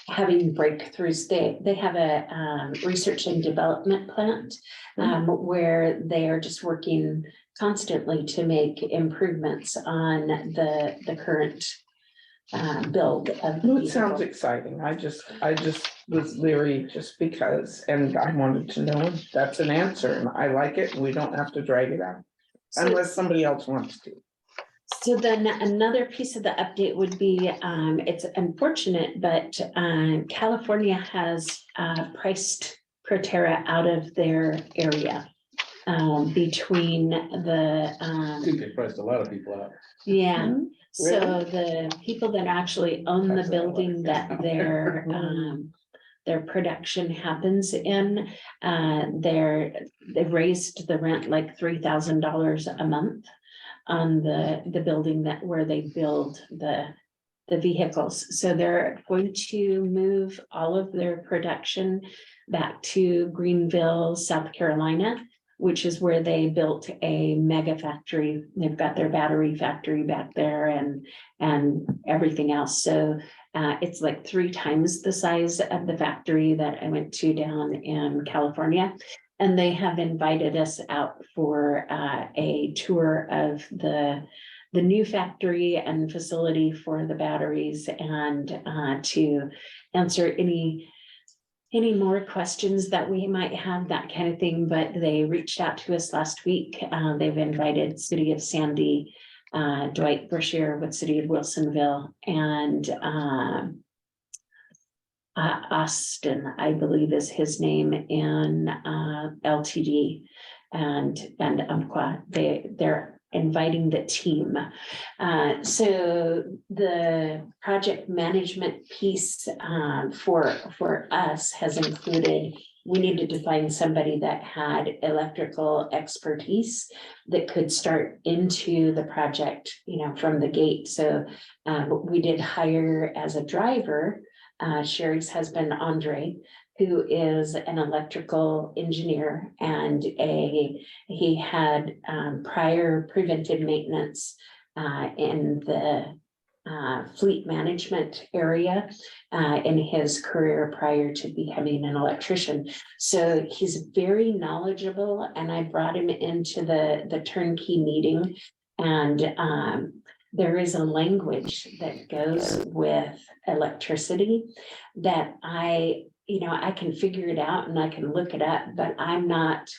S1: having breakthroughs. They have a research and development plant where they are just working constantly to make improvements on the current build of the
S2: It sounds
S1: vehicle.
S2: exciting. I just was leery just because, and I wanted to know if that's an answer, and I like it, and we don't have to drag it out. Unless somebody else wants to.
S1: So then another piece of the update would be, it's unfortunate, but California has priced Proterra out of their area. Between the
S3: I think they priced a lot of people out.
S1: yeah. So the people that actually own the
S3: That's a lot.
S1: building that their production happens in, they've raised the rent like $3,000 a month on the building where they build the vehicles. So they're going to move all of their production back to Greenville, South Carolina, which is where they built a mega factory. They've got their battery factory back there and everything else. So it's like 3 times the size of the factory that I went to down in California. And they have invited us out for a tour of the new factory and facility for the batteries, and to answer any more questions that we might have, that kind of thing. But they reached out to us last week. They've invited City of Sandy, Dwight Brashear with City of Wilsonville, and Austin, I believe is his name, in LTD and Umpqua. They're inviting the team. So the project management piece for us has included, we needed to find somebody that had electrical expertise that could start into the project, from the gate. So we did hire as a driver Sherry's husband, Andre, who is an electrical engineer and he had prior preventive maintenance in the fleet management area in his career prior to becoming an electrician. So he's very knowledgeable, and I brought him into the turnkey meeting. And there is a language that goes with electricity that I can figure it out and I can look it up, but I'm not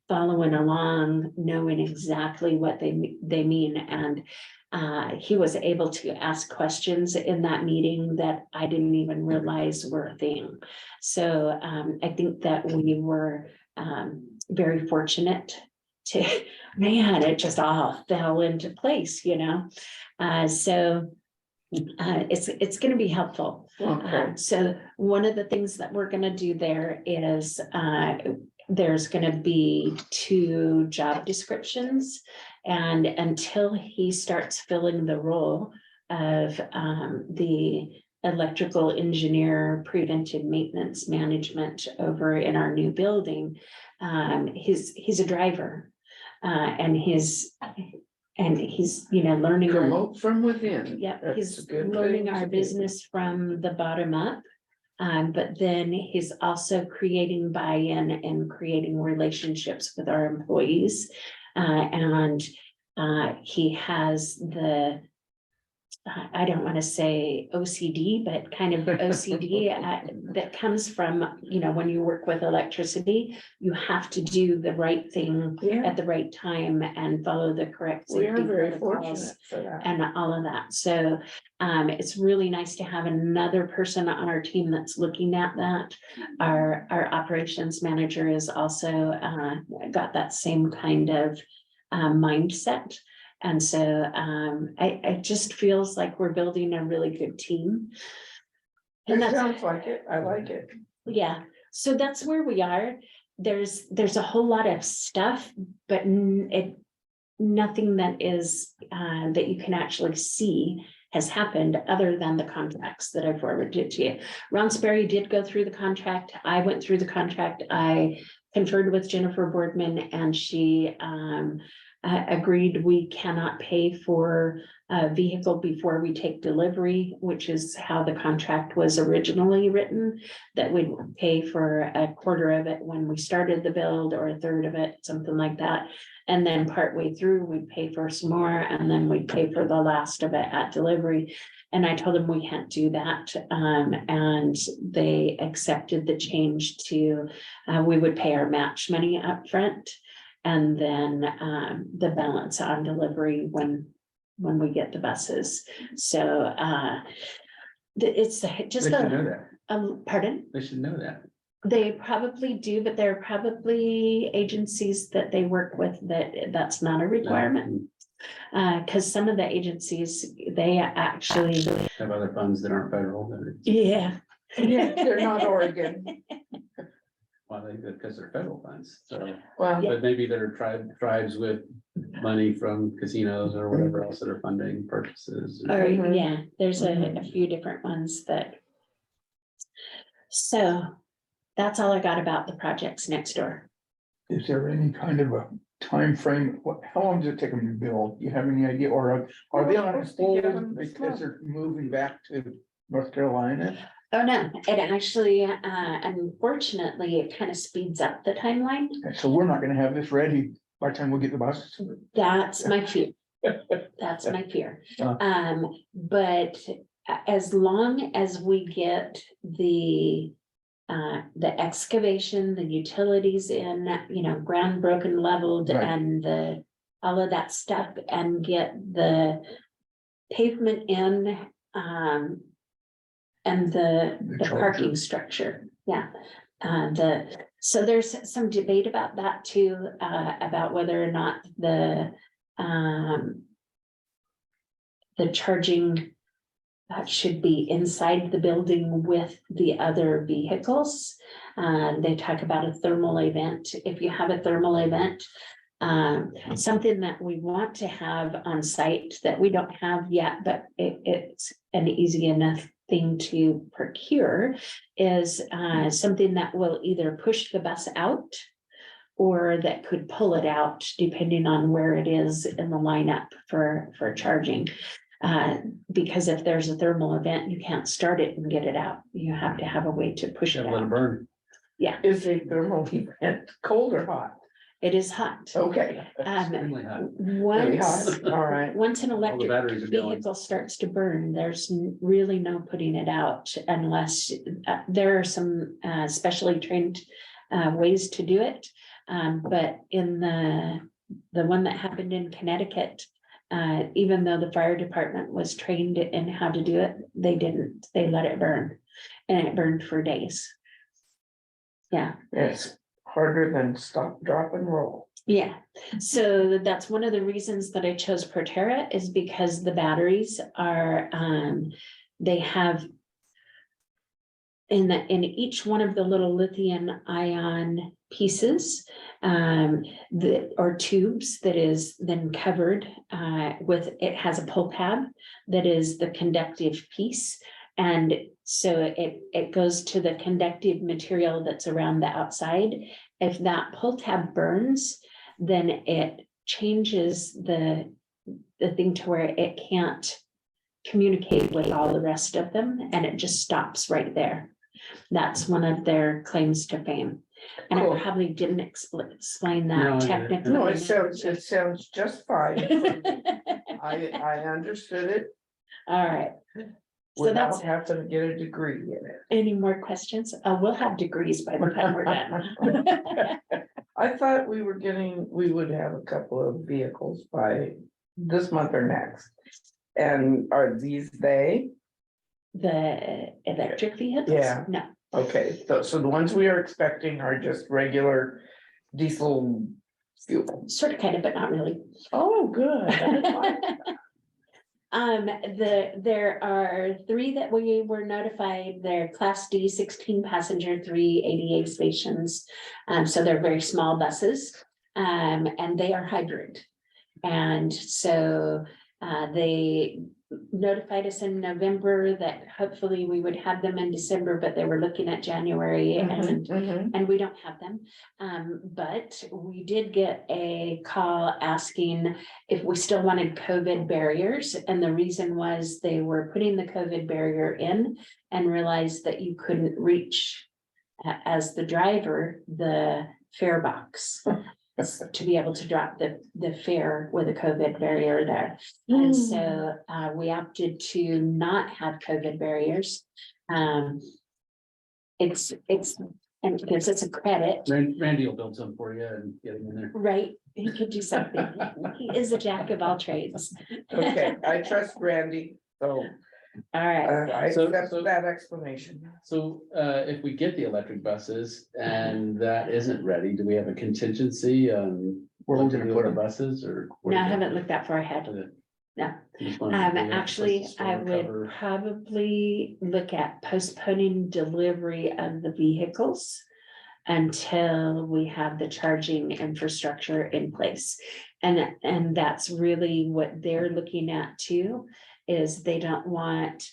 S1: following along knowing exactly what they mean. And he was able to ask questions in that meeting that I didn't even realize were a thing. So I think that we were very fortunate to, man, it just all fell into place, so it's going to be helpful.
S2: Okay.
S1: So one of the things that we're going to do there is there's going to be 2 job descriptions, and until he starts filling the role of the electrical engineer preventive maintenance management over in our new building, he's a driver, and he's learning.
S2: Promote from within.
S1: Yeah,
S2: That's
S1: he's
S2: a good
S1: learning
S2: thing
S1: our
S2: to do.
S1: business from the bottom up. But then he's also creating buy-in and creating relationships with our employees. And he has the, I don't want to say OCD, but kind of OCD that comes from, when you work with electricity, you have to do the right thing
S2: Yeah,
S1: at the right time and follow the correct
S2: we are
S1: safety
S2: very
S1: protocols
S2: fortunate for that.
S1: and all of that. So it's really nice to have another person on our team that's looking at that. Our operations manager is also got that same kind of mindset. And so it just feels like we're building a really good team. And
S2: It
S1: that's,
S2: sounds like it. I like it.
S1: yeah, so that's where we are. There's a whole lot of stuff, but nothing that is that you can actually see has happened other than the contracts that I forwarded to you. Ron Sperry did go through the contract. I went through the contract. I conferred with Jennifer Boardman, and she agreed we cannot pay for a vehicle before we take delivery, which is how the contract was originally written, that we'd pay for a quarter of it when we started the build, or a third of it, something like that. And then partway through, we'd pay for some more, and then we'd pay for the last of it at delivery. And I told them we can't do that. And they accepted the change to, we would pay our match money up front, and then the balance on delivery when we get the buses. So it's just
S3: They should know that.
S1: pardon?
S3: They should know that.
S1: They probably do, but there are probably agencies that they work with that's not a requirement. Because some of the agencies, they actually,
S3: Have other funds that aren't federal.
S1: yeah.
S2: Yeah, they're not Oregon.
S3: Well, because they're federal funds, so,
S2: Well,
S3: but maybe there are tribes with money from casinos or whatever else that are funding purchases.
S1: Or,
S2: Mhm.
S1: yeah, there's a
S2: Mhm.
S1: few different ones that. So that's all I got about the projects next door.
S8: Is there any kind of a time frame? How long does it take them to build? Do you have any idea? Or are they on hold because they're moving back to North Carolina?
S1: Oh, no, it actually, unfortunately, it kind of speeds up the timeline.
S8: So we're not gonna have this ready by the time we get the buses.
S1: That's my fear. That's my fear.
S8: Uh.
S1: But as long as we get the excavation, the utilities in, ground broken, leveled,
S8: Right.
S1: and all of that stuff, and get the pavement in, and the parking structure, yeah. So there's some debate about that too, about whether or not the charging should be inside the building with the other vehicles. They talk about a thermal event. If you have a thermal event, something that we want to have on site that we don't have yet, but it's an easy enough thing to procure is something that will either push the bus out or that could pull it out depending on where it is in the lineup for charging. Because if there's a thermal event, you can't start it and get it out. You have to have a way to push it
S3: Let it
S1: out.
S3: burn.
S1: Yeah,
S2: Is a thermal event cold or hot?
S1: it is hot.
S2: Okay,
S3: Extremely hot.
S2: really
S1: Once,
S2: hot, all right.
S1: once an electric
S3: batteries are going.
S1: vehicle starts to burn, there's really no putting it out unless there are some specially trained ways to do it. But in the one that happened in Connecticut, even though the fire department was trained in how to do it, they didn't. They let it burn, and it burned for days. Yeah.
S2: It's harder than stop, drop and roll.
S1: Yeah, so that's one of the reasons that I chose Proterra is because the batteries are, they have in each one of the little lithium ion pieces, or tubes that is then covered, with, it has a pull tab that is the conductive piece. And so it goes to the conductive material that's around the outside. If that pull tab burns, then it changes the thing to where it can't communicate with all the rest of them, and it just stops right there. That's one of their claims to fame. And
S2: Cool.
S1: I probably didn't explain
S3: No,
S1: that
S3: I get it.
S1: technically.
S2: No, it sounds just fine. I understood it
S1: All right. So that's,
S2: without having to get a degree in it.
S1: any more questions? We'll have degrees by the time we're done.
S2: I thought we would have a couple of vehicles by this month or next. And are these they?
S1: The electric vehicles?
S2: Yeah.
S1: No,
S2: Okay, so the ones we are expecting are just regular diesel fuel.
S1: sort of, kind of, but not really.
S2: Oh, good.
S1: There are 3 that we were notified. They're Class D 16 passenger, 3 ADA stations. So they're very small buses, and they are hybrid. And so they notified us in November that hopefully we would have them in December, but they were looking at January, and we don't have them. But we did get a call asking if we still wanted COVID barriers. And the reason was they were putting the COVID barrier in and realized that you couldn't reach, as the driver, the fare box to be able to drop the fare with a COVID barrier there. And so we opted to not have COVID barriers. It's and it gives us a credit,
S3: Randy will build some for you and get him in there.
S1: right? He could do something. He is a jack of all trades.
S2: Okay, I trust Randy, so
S1: All right.
S2: I
S3: So-
S2: accept
S3: so-
S2: that explanation.
S3: So if we get the electric buses and that isn't ready, do we have a contingency on
S8: Where
S3: what
S8: we're
S3: to
S8: gonna
S3: do
S8: put
S3: with the
S8: them?
S3: buses or?
S1: No, I haven't looked that far ahead. No. Actually, I would probably look at postponing delivery of the vehicles until we have the charging infrastructure in place. And that's really what they're looking at too, is they don't want,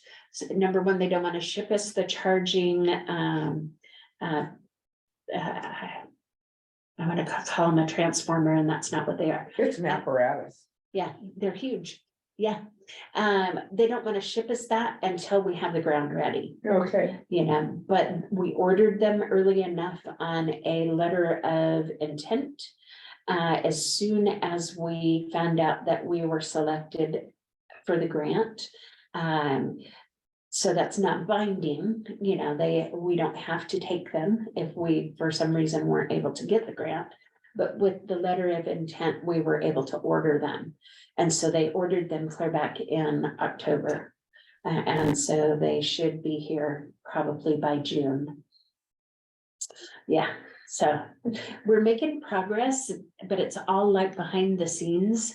S1: number one, they don't want to ship us the charging, I want to call them a transformer, and that's not what they are.
S2: It's an apparatus.
S1: Yeah, they're huge. Yeah. They don't want to ship us that until we have the ground ready,
S2: Okay,
S1: you know, but we ordered them early enough on a letter of intent. As soon as we found out that we were selected for the grant. So that's not binding, you know, we don't have to take them if we, for some reason, weren't able to get the grant. But with the letter of intent, we were able to order them. And so they ordered them clear back in October. And so they should be here probably by June. Yeah, so we're making progress, but it's all like behind the scenes.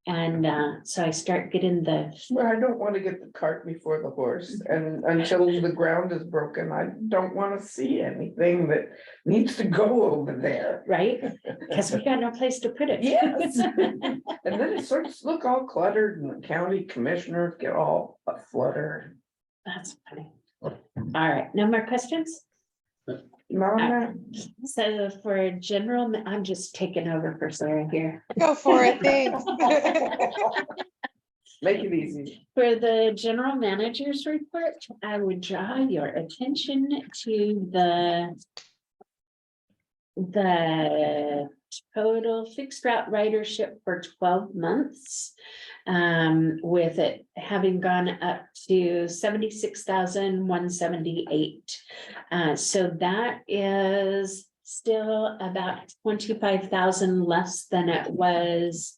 S1: And so I start getting
S2: well, I don't want to get the cart before the horse, and until the ground is broken, I don't want to see anything that needs to go over there.
S1: right, because we got no place to put it.
S2: Yes. And then it starts to look all cluttered, and the county commissioners get all a flutter.
S1: That's funny. All right, no more questions? So for general, I'm just taking over for Sarah here.
S6: Go for it, thanks.
S2: Make it easy.
S1: For the general manager's report, I would draw your attention to the total fixed route ridership for 12 months. With it having gone up to 76,178. So that is still about 25,000 less than it was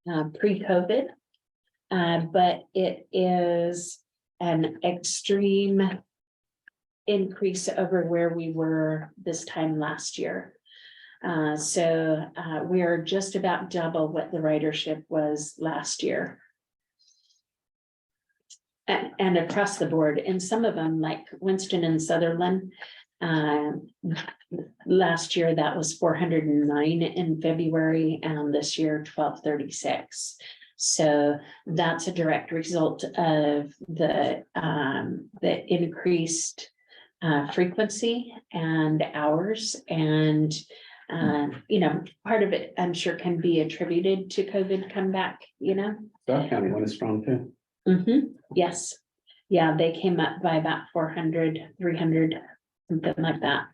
S1: pre-COVID. But it is an extreme increase over where we were this time last year. So we are just about double what the ridership was last year. And across the board, and some of them like Winston and Sutherland, last year that was 409 in February, and this year 1236. So that's a direct result of the increased frequency and hours, and you know, part of it I'm sure can be attributed to COVID comeback, you know.
S3: Doug County went strong too.
S1: Yes, yeah, they came up by about 400, 300, something like that.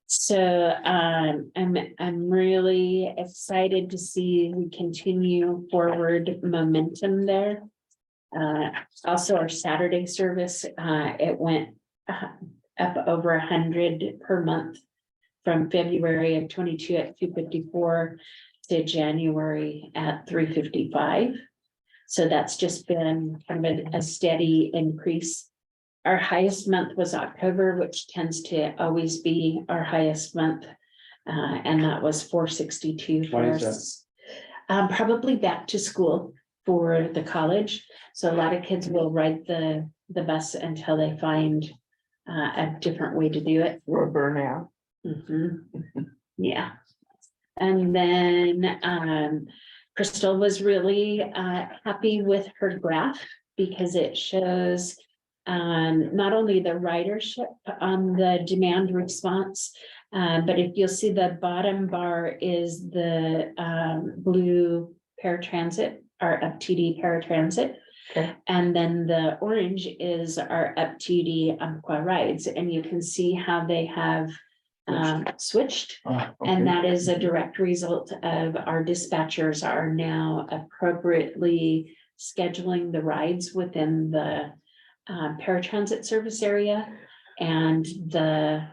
S1: So I'm really excited to see we continue forward momentum there. Also our Saturday service, it went up over 100 per month from February of 22 at 254 to January at 355. So that's just been kind of a steady increase. Our highest month was October, which tends to always be our highest month. And that was 462 for
S3: Why is
S1: us. Probably back to school for the college. So a lot of kids will ride the bus until they find a different way to do it.
S2: We're burnout.
S1: Yeah. And then Crystal was really happy with her graph because it shows not only the ridership on the demand response, but if you'll see the bottom bar is the blue paratransit, our FTD paratransit.
S2: Okay.
S1: And then the orange is our FTD Umpqua rides, and you can see how they have switched. And that is a direct result of our dispatchers are now appropriately scheduling the rides within the paratransit service area and the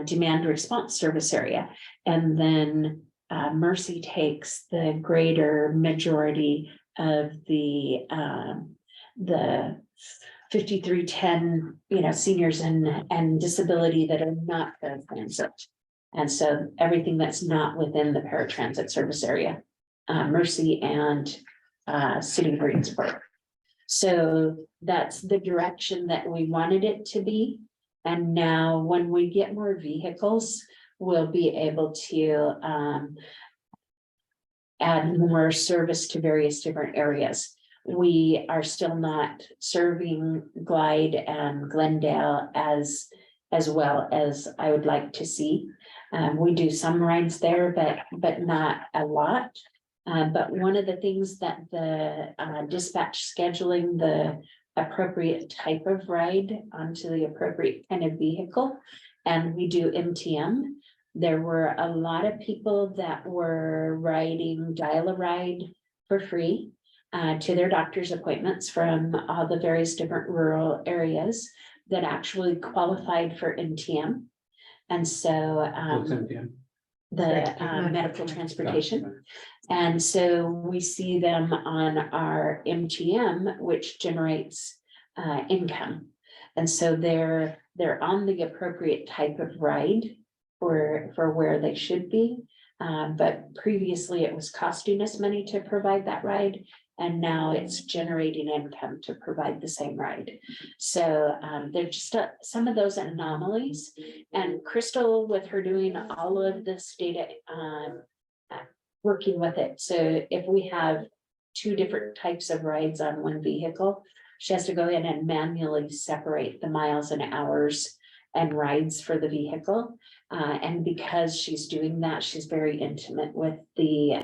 S1: demand response service area. And then Mercy takes the greater majority of the 5310, you know, seniors and disability that are not paratransit. And so everything that's not within the paratransit service area, Mercy and City of Greensburg. So that's the direction that we wanted it to be. And now when we get more vehicles, we'll be able to add more service to various different areas. We are still not serving Glide and Glendale as well as I would like to see. We do some rides there, but not a lot. But one of the things that the dispatch scheduling the appropriate type of ride onto the appropriate kind of vehicle, and we do MTM. There were a lot of people that were riding Dial-A-Ride for free to their doctor's appointments from all the various different rural areas that actually qualified for MTM. And so the medical transportation. And so we see them on our MTM, which generates income. And so they're on the appropriate type of ride for where they should be. But previously it was costing us money to provide that ride. And now it's generating income to provide the same ride. So there's just some of those anomalies. And Crystal, with her doing all of this data, working with it. So if we have two different types of rides on one vehicle, she has to go in and manually separate the miles and hours and rides for the vehicle. And because she's doing that, she's very intimate with the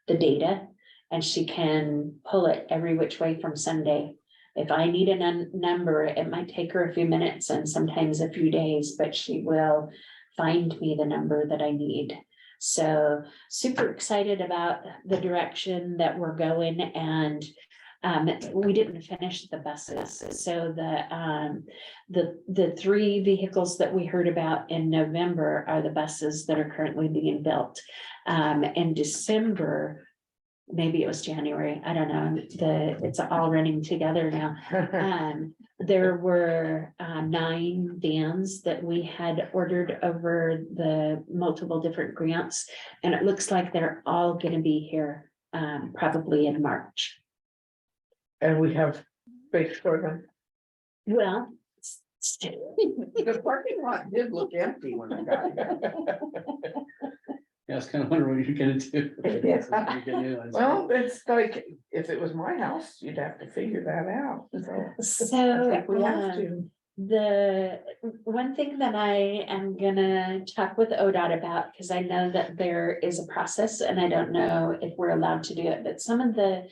S1: data. And she can pull it every which way from Sunday. If I need a number, it might take her a few minutes and sometimes a few days, but she will find me the number that I need. So super excited about the direction that we're going, and we didn't finish the buses. So the 3 vehicles that we heard about in November are the buses that are currently being built. In December, maybe it was January, I don't know, it's all running together now. There were 9 vans that we had ordered over the multiple different grants, and it looks like they're all gonna be here probably in March.
S2: And we have space for them.
S1: Well.
S2: The parking lot did look empty when I got here.
S3: Yeah, I was kind of wondering what you're gonna do.
S2: Yeah. Well, it's like, if it was my house, you'd have to figure that out, so. I think we have to.
S1: The one thing that I am gonna talk with ODOT about, because I know that there is a process and I don't know if we're allowed to do it, but some of the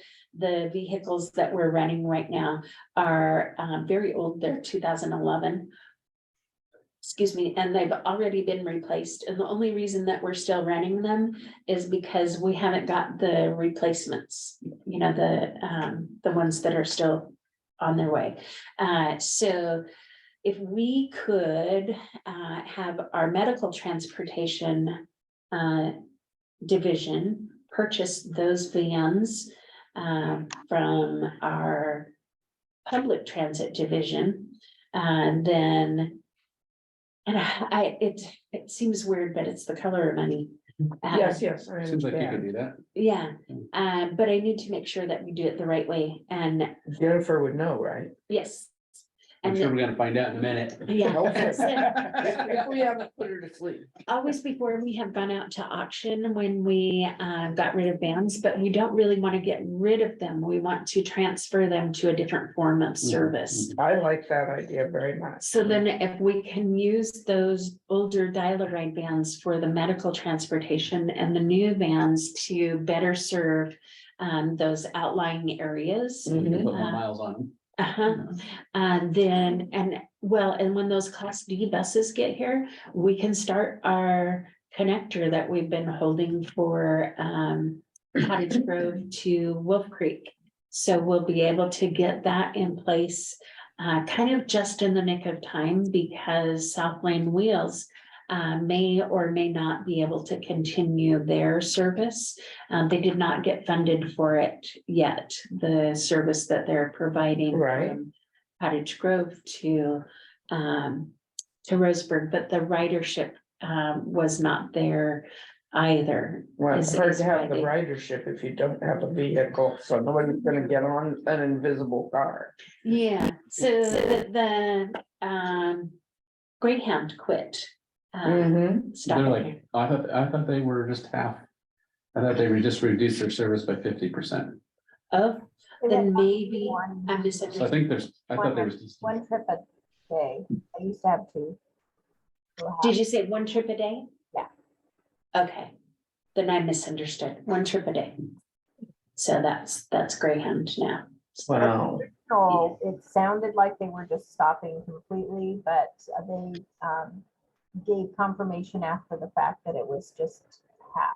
S1: vehicles that we're running right now are very old. They're 2011. Excuse me, and they've already been replaced. And the only reason that we're still running them is because we haven't got the replacements, you know, the ones that are still on their way. So if we could have our medical transportation division purchase those vans from our public transit division, then, and it seems weird, but it's the color of money.
S2: Yes, I
S3: Seems like you could
S2: understand.
S3: do that.
S1: Yeah, but I need to make sure that we do it the right way, and
S2: Jennifer would know, right?
S1: yes.
S3: I'm
S1: And
S3: sure we're gonna find out in a minute.
S1: yeah,
S2: If we haven't put her to sleep.
S1: always before we have gone out to auction when we got rid of vans, but we don't really want to get rid of them. We want to transfer them to a different form of service.
S2: I like that idea very much.
S1: So then if we can use those older dial-a-ride vans for the medical transportation and the new vans to better serve those outlying areas.
S3: You can
S2: Mhm.
S3: put more miles on them.
S1: And when those Class D buses get here, we can start our connector that we've been holding for Cottage Grove to Wolf Creek. So we'll be able to get that in place kind of just in the nick of time, because South Lane Wheels may or may not be able to continue their service. They did not get funded for it yet, the service that they're providing.
S2: Right.
S1: From Cottage Grove to Roseburg, but the ridership was not there either.
S2: Well, it's hard to have the
S1: why
S2: ridership if you don't have a vehicle, so nobody's gonna get on an invisible car.
S1: Yeah, so the Greyhound quit.
S2: Mhm.
S3: They're
S1: Stopping.
S3: like, I thought they were just half. I thought they were just reduced their service by 50%.
S1: Oh, then maybe I'm
S3: So I
S1: misunderstanding.
S3: think I thought there was.
S10: One trip a day. I used to have 2.
S1: Did you say 1 trip a day?
S10: Yeah.
S1: Okay, then I misunderstood. 1 trip a day. So that's Greyhound now.
S2: Wow.
S10: So it sounded like they were just stopping completely, but they gave confirmation after the fact that it was just half.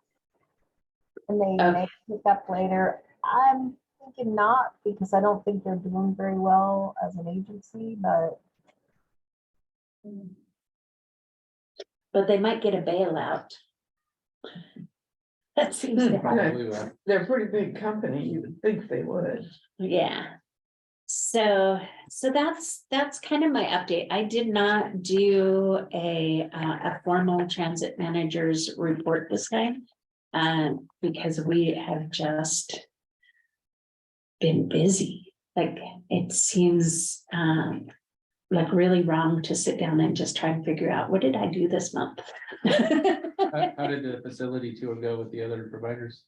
S10: And they may pick up later. I'm thinking not, because I don't think they're doing very well as an agency, but
S1: But they might get a bailout. That seems to happen.
S3: Probably will.
S2: They're a pretty big company, you would think they would.
S1: Yeah. So that's kind of my update. I did not do a formal transit manager's report this time. Because we have just been busy. Like, it seems like really wrong to sit down and just try and figure out, what did I do this month?
S3: How did the facility tour go with the other providers?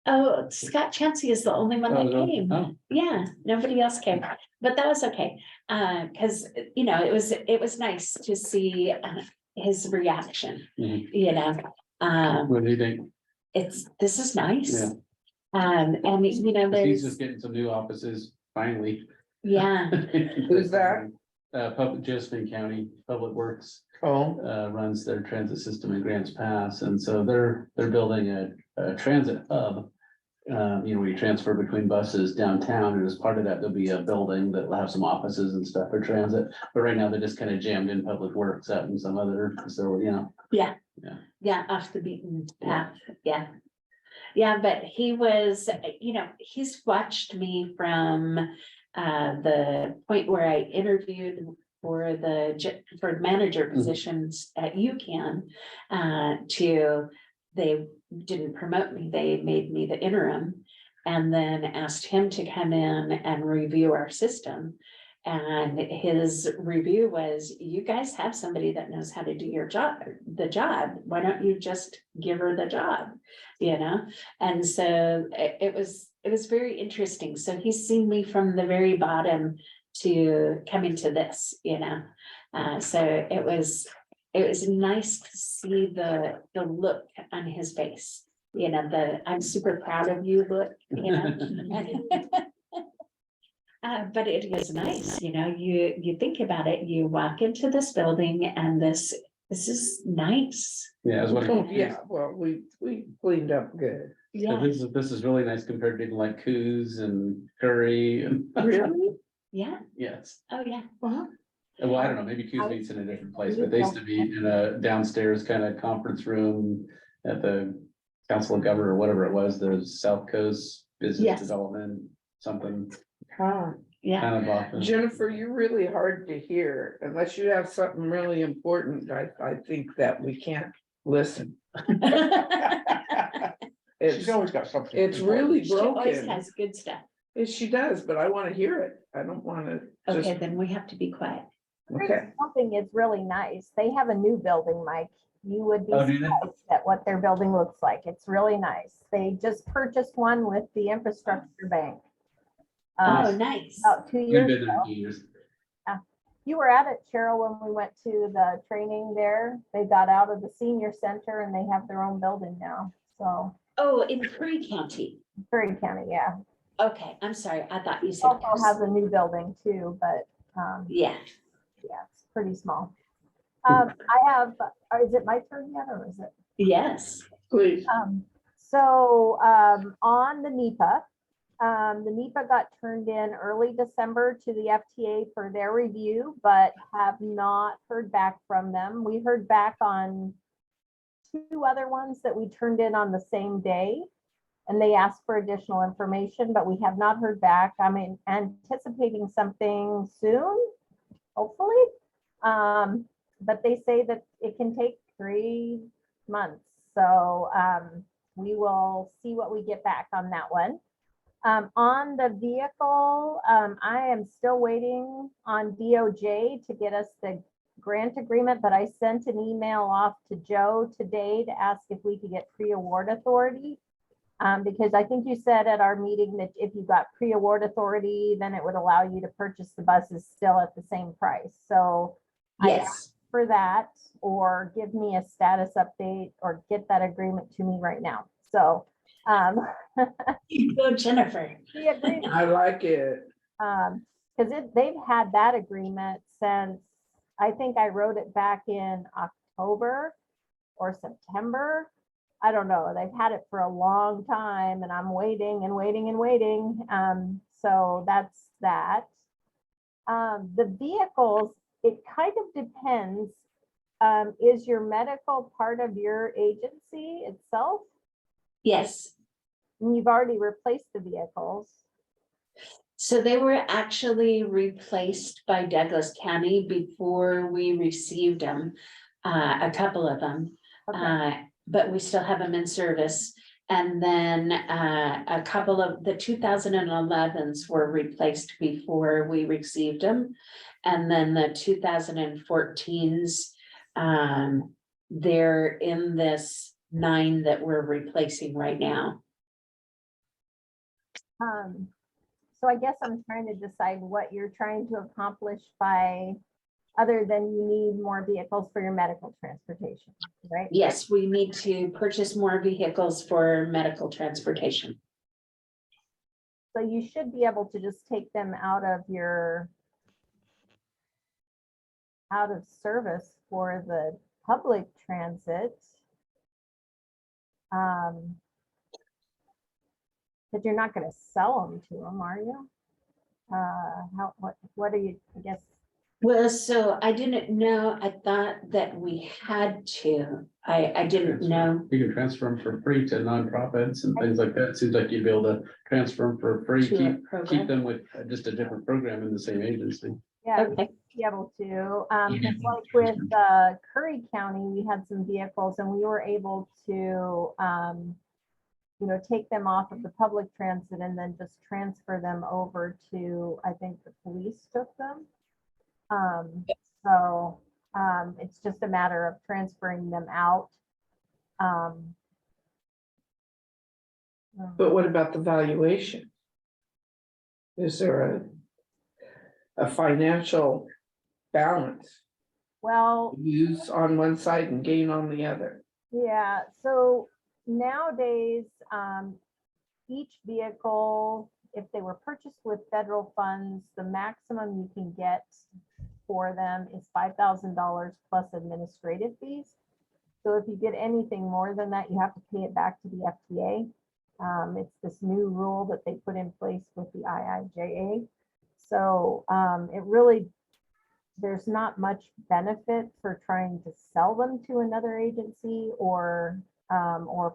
S1: Oh, Scott Chansey is the only one that came.
S3: Oh,
S1: Yeah, nobody else came, but that was okay. Cause you know, it was nice to see his reaction,
S3: mhm.
S1: you know.
S3: What do you think?
S1: This is nice.
S3: Yeah.
S1: And you know,
S3: He's
S1: there's,
S3: just getting some new offices finally.
S1: yeah,
S2: Who's that?
S3: Josephine County Public Works,
S2: Oh,
S3: runs their transit system in Grants Pass, and so they're building a transit hub. You know, where you transfer between buses downtown, and as part of that, there'll be a building that will have some offices and stuff for transit. But right now, they're just kind of jammed in Public Works out in some other facility, you know.
S1: yeah, off the beaten path, yeah. Yeah, but he was, you know, he's watched me from the point where I interviewed for for manager positions at UCAN to they didn't promote me, they made me the interim. And then asked him to come in and review our system. And his review was, you guys have somebody that knows how to do the job. Why don't you just give her the job? You know, and so it was very interesting. So he's seen me from the very bottom to coming to this, you know. So it was nice to see the look on his face, you know, I'm super proud of you look, you know. But it is nice, you know, you think about it, you walk into this building and this is nice.
S3: Yeah, I was wondering.
S2: oh, yeah, well, we cleaned up good.
S3: So
S1: Yeah,
S3: this is really nice compared to like Coos and Curry and.
S2: Really?
S1: yeah,
S3: Yes,
S1: oh, yeah.
S2: Well,
S3: well, I don't know, maybe Coos meets in a different place, but they used to meet in a downstairs kind of conference room at the Council of Government or whatever it was, the South Coast Business
S1: Yes.
S3: Development, something
S2: huh.
S1: Yeah,
S3: kind of often.
S2: Jennifer, you're really hard to hear unless you have something really important. I think that we can't listen. It's,
S8: She's always got something.
S2: it's really
S1: she always
S2: broken.
S1: has good stuff.
S2: Yes, she does, but I want to hear it. I don't want to just,
S1: Okay, then we have to be quiet.
S2: okay.
S10: Something is really nice. They have a new building, Mike. You would be
S3: Oh, do they?
S10: surprised at what their building looks like. It's really nice. They just purchased one with the infrastructure bank.
S1: Oh, nice.
S10: About 2
S3: We've
S10: years
S3: been there
S10: ago.
S3: 2 years.
S10: You were at it, Cheryl, when we went to the training there. They got out of the senior center and they have their own building now. So
S1: Oh, in Curry County.
S10: Curry County, yeah.
S1: Okay, I'm sorry, I thought you said.
S10: Also has a new building too, but
S1: Yeah,
S10: yeah, it's pretty small. I have, is it my turn yet or is it?
S1: yes.
S2: Please.
S10: On the NEPA got turned in early December to the FTA for their review, but have not heard back from them. We heard back on 2 other ones that we turned in on the same day. And they asked for additional information, but we have not heard back. I'm anticipating something soon, hopefully. But they say that it can take 3 months. So we will see what we get back on that one. On the vehicle, I am still waiting on DOJ to get us the grant agreement, but I sent an email off to Joe today to ask if we could get pre-award authority. Because I think you said at our meeting that if you got pre-award authority, then it would allow you to purchase the buses still at the same price. So I asked
S1: Yes,
S10: for that, or give me a status update or get that agreement to me right now. So
S1: go Jennifer.
S10: the agreement,
S2: I like it.
S10: because they've had that agreement since, I think I wrote it back in October or September. I don't know. They've had it for a long time and I'm waiting and waiting and waiting. So that's that. The vehicles, it kind of depends. Is your medical part of your agency itself?
S1: Yes,
S10: And you've already replaced the vehicles.
S1: so they were actually replaced by Douglas County before we received them, a couple of them.
S10: Okay.
S1: But we still have them in service. And then a couple of the 2011s were replaced before we received them. And then the 2014s, they're in this 9 that we're replacing right now.
S10: So I guess I'm trying to decide what you're trying to accomplish by, other than you need more vehicles for your medical transportation, right?
S1: Yes, we need to purchase more vehicles for medical transportation.
S10: So you should be able to just take them out of your out of service for the public transit. But you're not going to sell them to them, are you? What are you, I guess?
S1: Well, so I didn't know, I thought that we had to, I didn't know.
S3: You can transfer them for free to nonprofits and things like that. It seems like you'd be able to transfer them for free,
S1: To a
S3: keep
S1: program.
S3: them with just a different program in the same agency.
S10: Yeah,
S1: Okay,
S10: be able to, just like with Curry County, we had some vehicles and we were able to, take them off of the public transit and then just transfer them over to, I think the police took them. So it's just a matter of transferring them out.
S2: But what about the valuation? Is there a financial balance?
S10: Well,
S2: Use on one side and gain on the other?
S10: yeah, so nowadays, each vehicle, if they were purchased with federal funds, the maximum you can get for them is $5,000 plus administrative fees. So if you get anything more than that, you have to pay it back to the FTA. It's this new rule that they put in place with the IIJA. So it really, there's not much benefit for trying to sell them to another agency or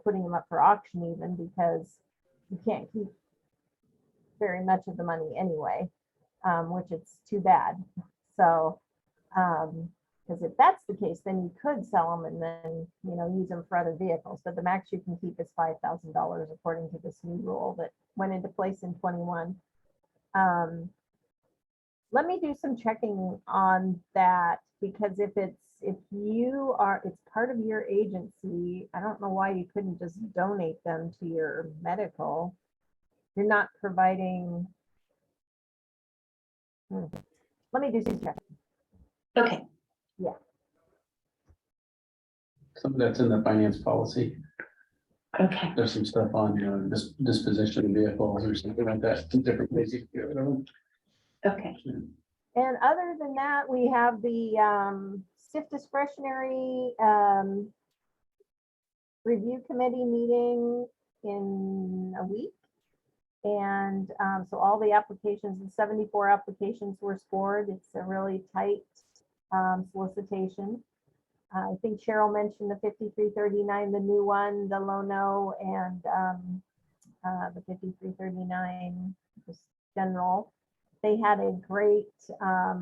S10: putting them up for auction even, because you can't keep very much of the money anyway, which it's too bad. So, because if that's the case, then you could sell them and then, use them for other vehicles. But the max you can keep is $5,000 according to this new rule that went into place in 21. Let me do some checking on that, because if it's part of your agency, I don't know why you couldn't just donate them to your medical. You're not providing. Let me do some checking.
S1: okay,
S3: Some of that's in the finance policy.
S1: okay.
S3: There's some stuff on, this disposition of vehicles or something like that, some different ways you can get rid of them.
S1: Okay,
S10: And other than that, we have the stiff discretionary review committee meeting in a week. And so all the applications, the 74 applications were scored. It's a really tight solicitation. I think Cheryl mentioned the 5339, the new one, the low-no, and the 5339 just general. They had a great, I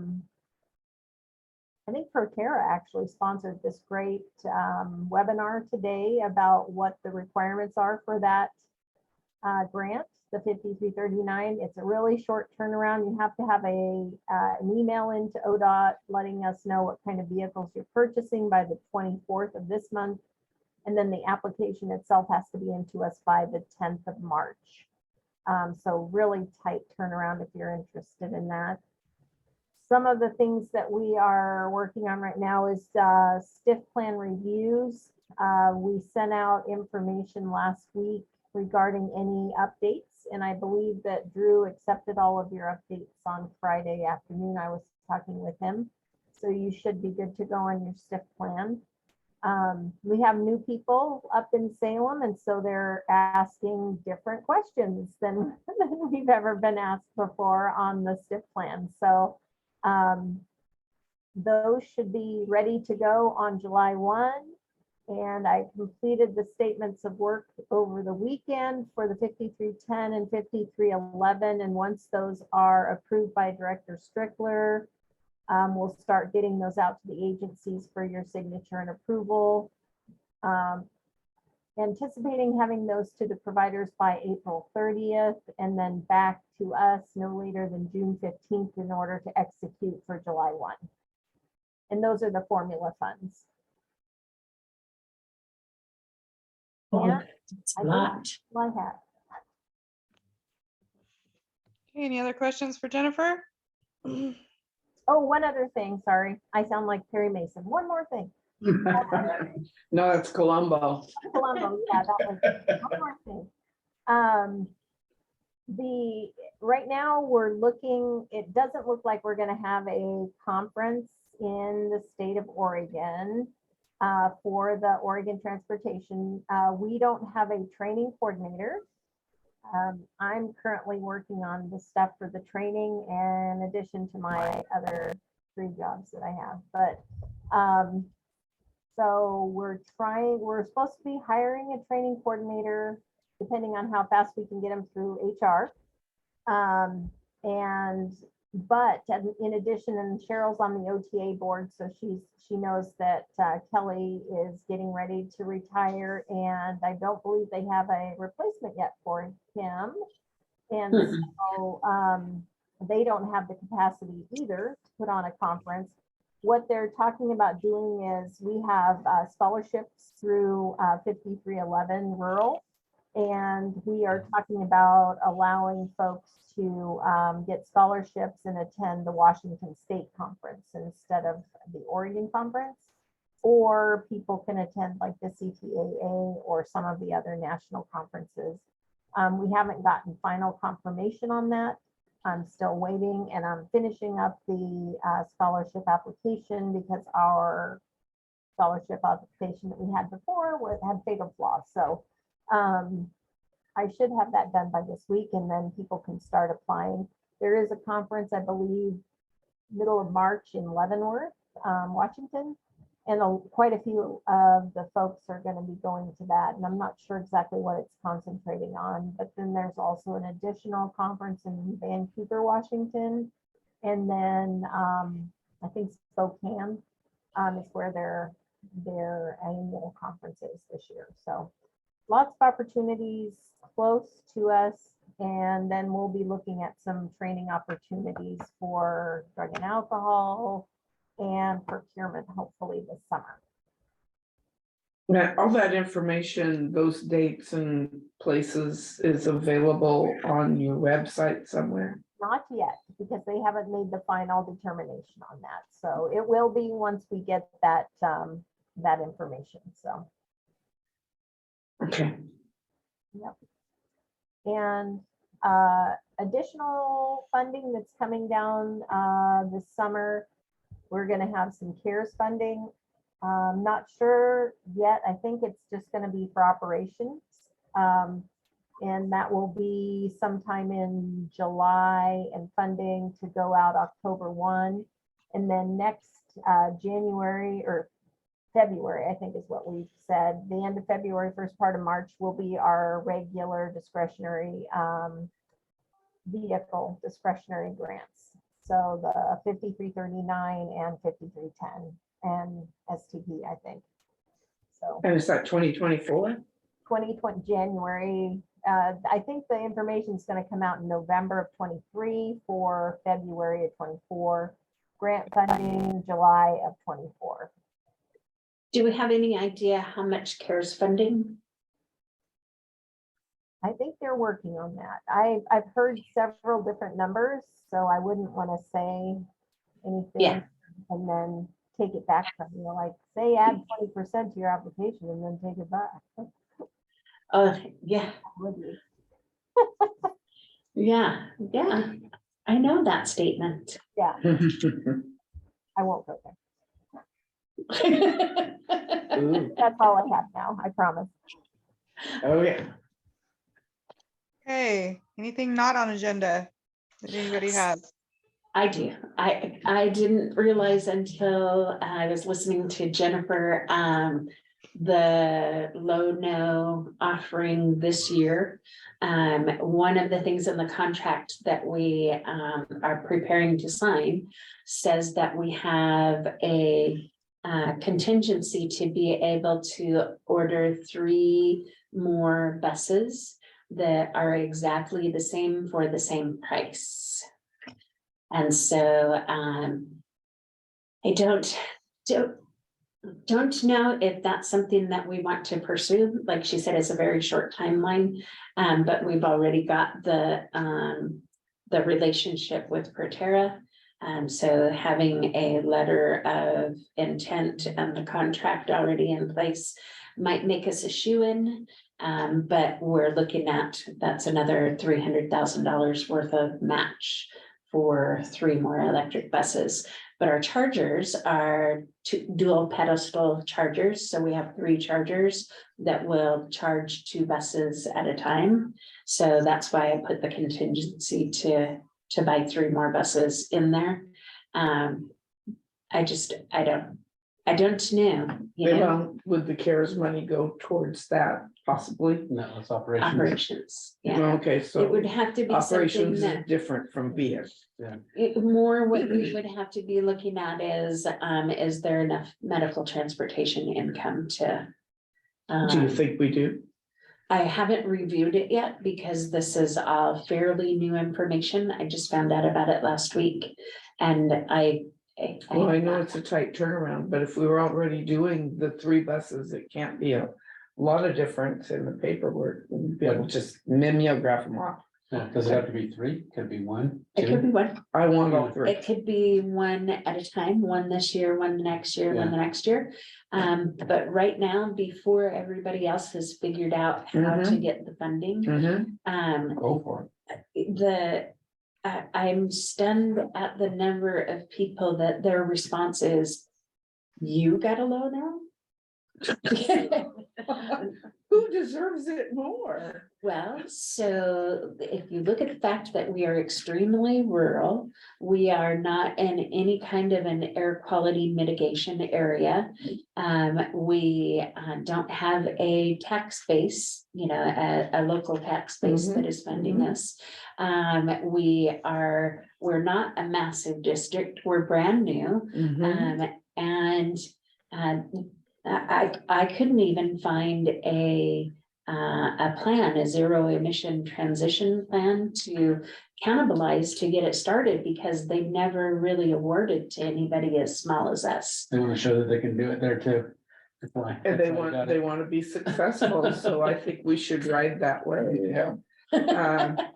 S10: think Proterra actually sponsored this great webinar today about what the requirements are for that grant, the 5339. It's a really short turnaround. You have to have an email into ODOT letting us know what kind of vehicles you're purchasing by the 24th of this month. And then the application itself has to be into us by the 10th of March. So really tight turnaround if you're interested in that. Some of the things that we are working on right now is stiff plan reviews. We sent out information last week regarding any updates, and I believe that Drew accepted all of your updates on Friday afternoon. I was talking with him, so you should be good to go on your stiff plan. We have new people up in Salem, and so they're asking different questions than we've ever been asked before on the stiff plan. So those should be ready to go on July 1. And I completed the statements of work over the weekend for the 5310 and 5311. And once those are approved by Director Strickler, we'll start getting those out to the agencies for your signature and approval. Anticipating having those to the providers by April 30th and then back to us no later than June 15th in order to execute for July 1. And those are the formula funds.
S1: oh,
S10: Yeah,
S1: it's a lot.
S10: I have.
S6: Any other questions for Jennifer?
S10: Oh, one other thing, sorry. I sound like Perry Mason. One more thing.
S2: No, it's Columbo.
S10: Columbo, yeah, that was one more thing. Right now, we're looking, it doesn't look like we're gonna have a conference in the state of Oregon for the Oregon Transportation. We don't have a training coordinator. I'm currently working on the stuff for the training in addition to my other 3 jobs that I have, but so we're supposed to be hiring a training coordinator depending on how fast we can get them through HR. But in addition, and Cheryl's on the OTA board, so she knows that Kelly is getting ready to retire, and I don't believe they have a replacement yet for him. And so they don't have the capacity either to put on a conference. What they're talking about doing is we have scholarships through 5311 rural. And we are talking about allowing folks to get scholarships and attend the Washington State Conference instead of the Oregon Conference. Or people can attend like the CTAA or some of the other national conferences. We haven't gotten final confirmation on that. I'm still waiting, and I'm finishing up the scholarship application because our scholarship application that we had before had fatal flaws. So I should have that done by this week, and then people can start applying. There is a conference, I believe, middle of March in Leavenworth, Washington, and quite a few of the folks are going to be going to that. And I'm not sure exactly what it's concentrating on, but then there's also an additional conference in Vancouver, Washington, and then I think Spokane is where their annual conference is this year. So lots of opportunities close to us, and then we'll be looking at some training opportunities for drug and alcohol and procurement, hopefully this summer.
S2: Now, all that information, those dates and places is available on your website somewhere?
S10: Not yet, because they haven't made the final determination on that. So it will be once we get that that information. So.
S2: Okay.
S10: Yep. And additional funding that's coming down this summer. We're going to have some CARES funding. Not sure yet. I think it's just going to be for operations. And that will be sometime in July, and funding to go out October 1. And then next January or February, I think is what we've said. The end of February, first part of March will be our regular discretionary vehicle discretionary grants. So the 5339 and 5310 and STP, I think. So.
S2: And is that 2024?
S10: 2020 January. I think the information is going to come out in November of 23 for February of 24. Grant funding July of 24.
S1: Do we have any idea how much CARES funding?
S10: I think they're working on that. I've heard several different numbers, so I wouldn't want to say anything and then take it back from you. Like, say add 20% to your application and then take it back.
S1: Yeah. Yeah. I know that statement.
S10: Yeah. I won't go there. That's all I have now, I promise.
S2: Oh, yeah.
S6: Okay, anything not on agenda that anybody has?
S1: I do. I didn't realize until I was listening to Jennifer, the low-no offering this year. One of the things in the contract that we are preparing to sign says that we have a contingency to be able to order 3 more buses that are exactly the same for the same price. And so I don't know if that's something that we want to pursue. Like she said, it's a very short timeline, but we've already got the the relationship with Proterra. So having a letter of intent and the contract already in place might make us a shoo-in. But we're looking at, that's another $300,000 worth of match for 3 more electric buses. But our chargers are dual pedestal chargers. So we have 3 chargers that will charge 2 buses at a time. So that's why I put the contingency to buy 3 more buses in there. I don't know, you know,
S2: Well, would the CARES money go towards that possibly?
S3: No, it's operations.
S1: operations, yeah.
S2: Okay,
S1: It would
S2: so
S1: have to be something
S2: operations is
S1: that,
S2: different from vehicles.
S1: more what we would have to be looking at is there enough medical transportation income to?
S2: Do you think we do?
S1: I haven't reviewed it yet because this is all fairly new information. I just found out about it last week. And
S2: Well, I know it's a tight turnaround, but if we were already doing the 3 buses, it can't be a lot of difference in the paperwork. We'd be able to just mimeograph them off.
S3: Yeah, does it have to be 3? Could it be 1,
S1: It could
S3: 2?
S1: be one.
S2: I want all 3.
S1: It could be one at a time, one this year, one the next year, one
S3: Yeah.
S1: the next year. But right now, before everybody else has figured out how to
S2: Mhm.
S1: get the funding,
S2: Mhm.
S3: Go for
S1: I'm stunned at the number of people that their response is, you got a loan now?
S2: Who deserves it more?
S1: Well, so if you look at the fact that we are extremely rural, we are not in any kind of an air quality mitigation area. We don't have a tax base, you know, a local tax base that is funding us. We're not a massive district, we're brand new.
S2: Mhm.
S1: And I couldn't even find a plan, a zero emission transition plan to cannibalize to get it started because they've never really awarded to anybody as small as us.
S3: They want to show that they can do it there too. That's why-
S2: And
S3: that's why I got
S2: they
S3: it.
S2: want to be successful, so I think we should ride that way.
S8: Yeah.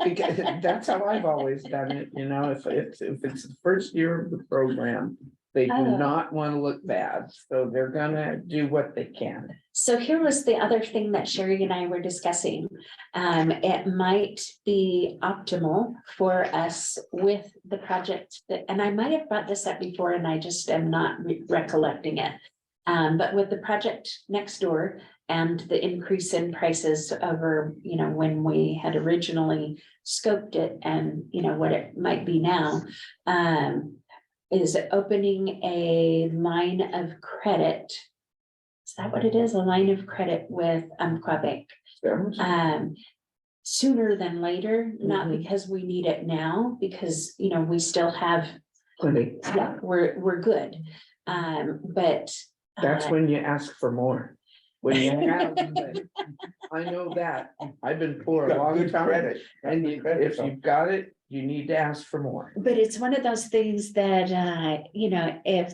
S2: Because that's how I've always done it, you know, if it's the first year of the program, they do
S1: Oh.
S2: not want to look bad, so they're gonna do what they can.
S1: So here was the other thing that Sherry and I were discussing. It might be optimal for us with the project that, and I might have brought this up before and I just am not recollecting it. But with the project next door and the increase in prices over, you know, when we had originally scoped it and, you know, what it might be now. Is opening a line of credit. Is that what it is? A line of credit with Quebec. Sooner than later, not
S2: Mhm.
S1: because we need it now, because, you know, we still have,
S2: Plenty.
S1: yeah, we're good. But.
S2: That's when you ask for more. When you have, I know that, I've been poor a
S8: Got
S2: long
S8: good
S2: time,
S8: credit. Got
S2: and
S8: good credit,
S2: if
S8: so.
S2: you've got it, you need to ask for more.
S1: But it's one of those things that, you know, if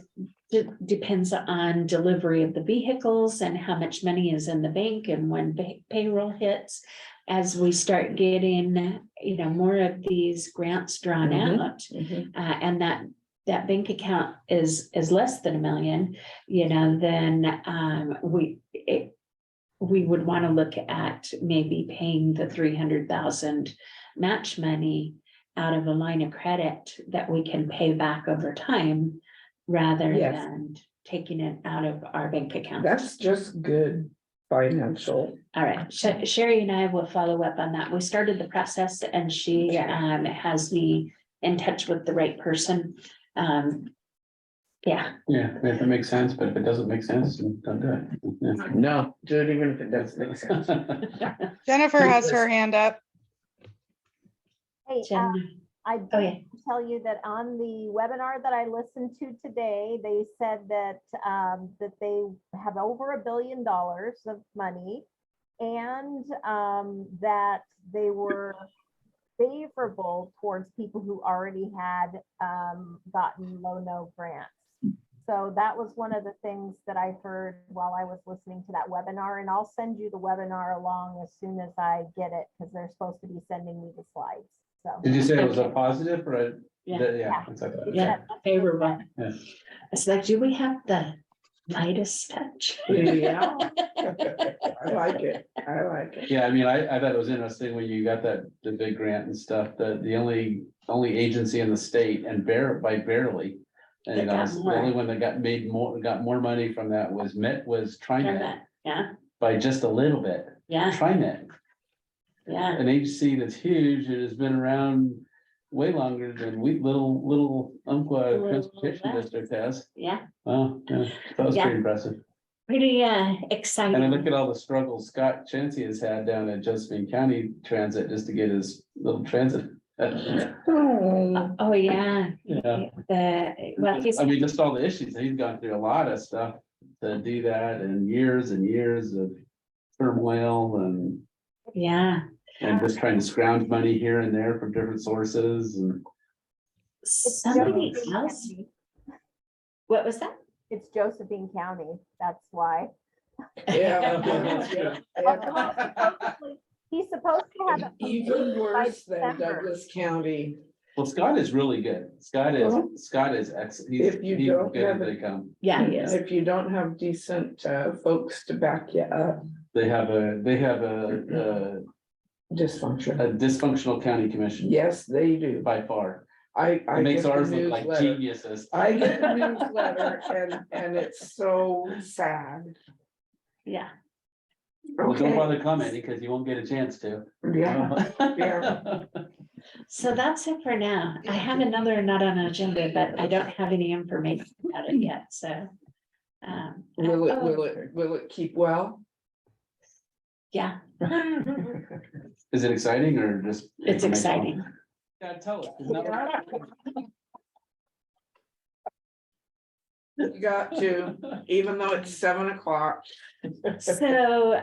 S1: it depends on delivery of the vehicles and how much money is in the bank and when payroll hits. As we start getting, you know, more of these grants drawn
S2: Mhm.
S1: out,
S2: Mhm.
S1: and that bank account is less than $1 million, you know, then we would want to look at maybe paying the 300,000 match money out of a line of credit that we can pay back over time rather
S2: Yes.
S1: than taking it out of our bank account.
S2: That's just good financial.
S1: All right, Sherry and I will follow up on that. We started the process and she has me in touch with the right person. Yeah.
S3: Yeah, if it makes sense, but if it doesn't make sense, then don't do it. Yeah.
S2: No, do it even if it doesn't make sense.
S6: Jennifer has her hand up.
S10: Hey,
S1: Jen,
S10: I
S1: oh
S10: did
S1: yeah,
S10: tell you that on the webinar that I listened to today, they said that that they have over $1 billion of money and that they were favorable towards people who already had gotten low-no grants. So that was one of the things that I heard while I was listening to that webinar, and I'll send you the webinar along as soon as I get it because they're supposed to be sending me the slides. So.
S3: Did you say it was a positive or a?
S1: Yeah.
S3: Yeah. it's like that.
S1: Yeah, favorable.
S3: Yeah.
S1: It's like, do we have the lightest touch?
S2: Yeah. I like it, I like it.
S3: Yeah, I mean, I thought it was interesting when you got the big grant and stuff, that the only agency in the state and barely. And
S1: That got
S3: the
S1: more.
S3: only one that got more money from that was TriMet
S1: Yeah,
S3: by just a little bit.
S1: yeah,
S3: TriMet,
S1: yeah,
S3: an agency that's huge and has been around way longer than little Umpqua
S1: Little
S3: Transportation
S1: less.
S3: District has.
S1: yeah,
S3: Oh, yeah, that was
S1: Yeah.
S3: pretty impressive.
S1: pretty
S3: And I look
S1: exciting.
S3: at all the struggles Scott Chancy has had down at Josephine County Transit just to get his little transit.
S2: Oh,
S1: Oh, yeah.
S3: Yeah.
S1: Well, he's,
S3: I mean, just all the issues, he's gone through a lot of stuff to do that and years of turmoil
S1: yeah.
S3: and just trying to scrounge money here and there from different sources and.
S10: It's
S1: Somebody
S10: Josephine
S1: else,
S10: County.
S1: what was that?
S10: It's Josephine County, that's why.
S2: yeah.
S10: He's supposed to have. it
S2: Even
S10: completed by
S2: worse than
S10: December.
S2: Douglas County.
S3: Well, Scott is really good. Scott is excellent. He's
S2: If you
S3: he's
S2: don't
S3: good
S2: have
S3: as
S2: it-
S3: they come.
S1: Yeah, he is.
S2: If you don't have decent folks to back you up,
S3: They have a
S2: dysfunction.
S3: dysfunctional county commission
S2: Yes, they do.
S3: by far.
S2: I
S3: It makes
S2: get the
S3: ours look like
S2: newsletter.
S3: geniuses.
S2: I get the newsletter and it's so sad.
S1: Yeah,
S3: Well, don't
S2: Okay,
S3: bother commenting because you won't get a chance to.
S2: yeah, yeah.
S1: so that's it for now. I have another not on agenda, but I don't have any information about it yet, so.
S2: Will it keep well?
S1: Yeah,
S3: Is it exciting or just?
S1: it's exciting.
S3: Yeah, tell us. 'cause now-
S2: You got to, even though it's 7 o'clock.
S1: So,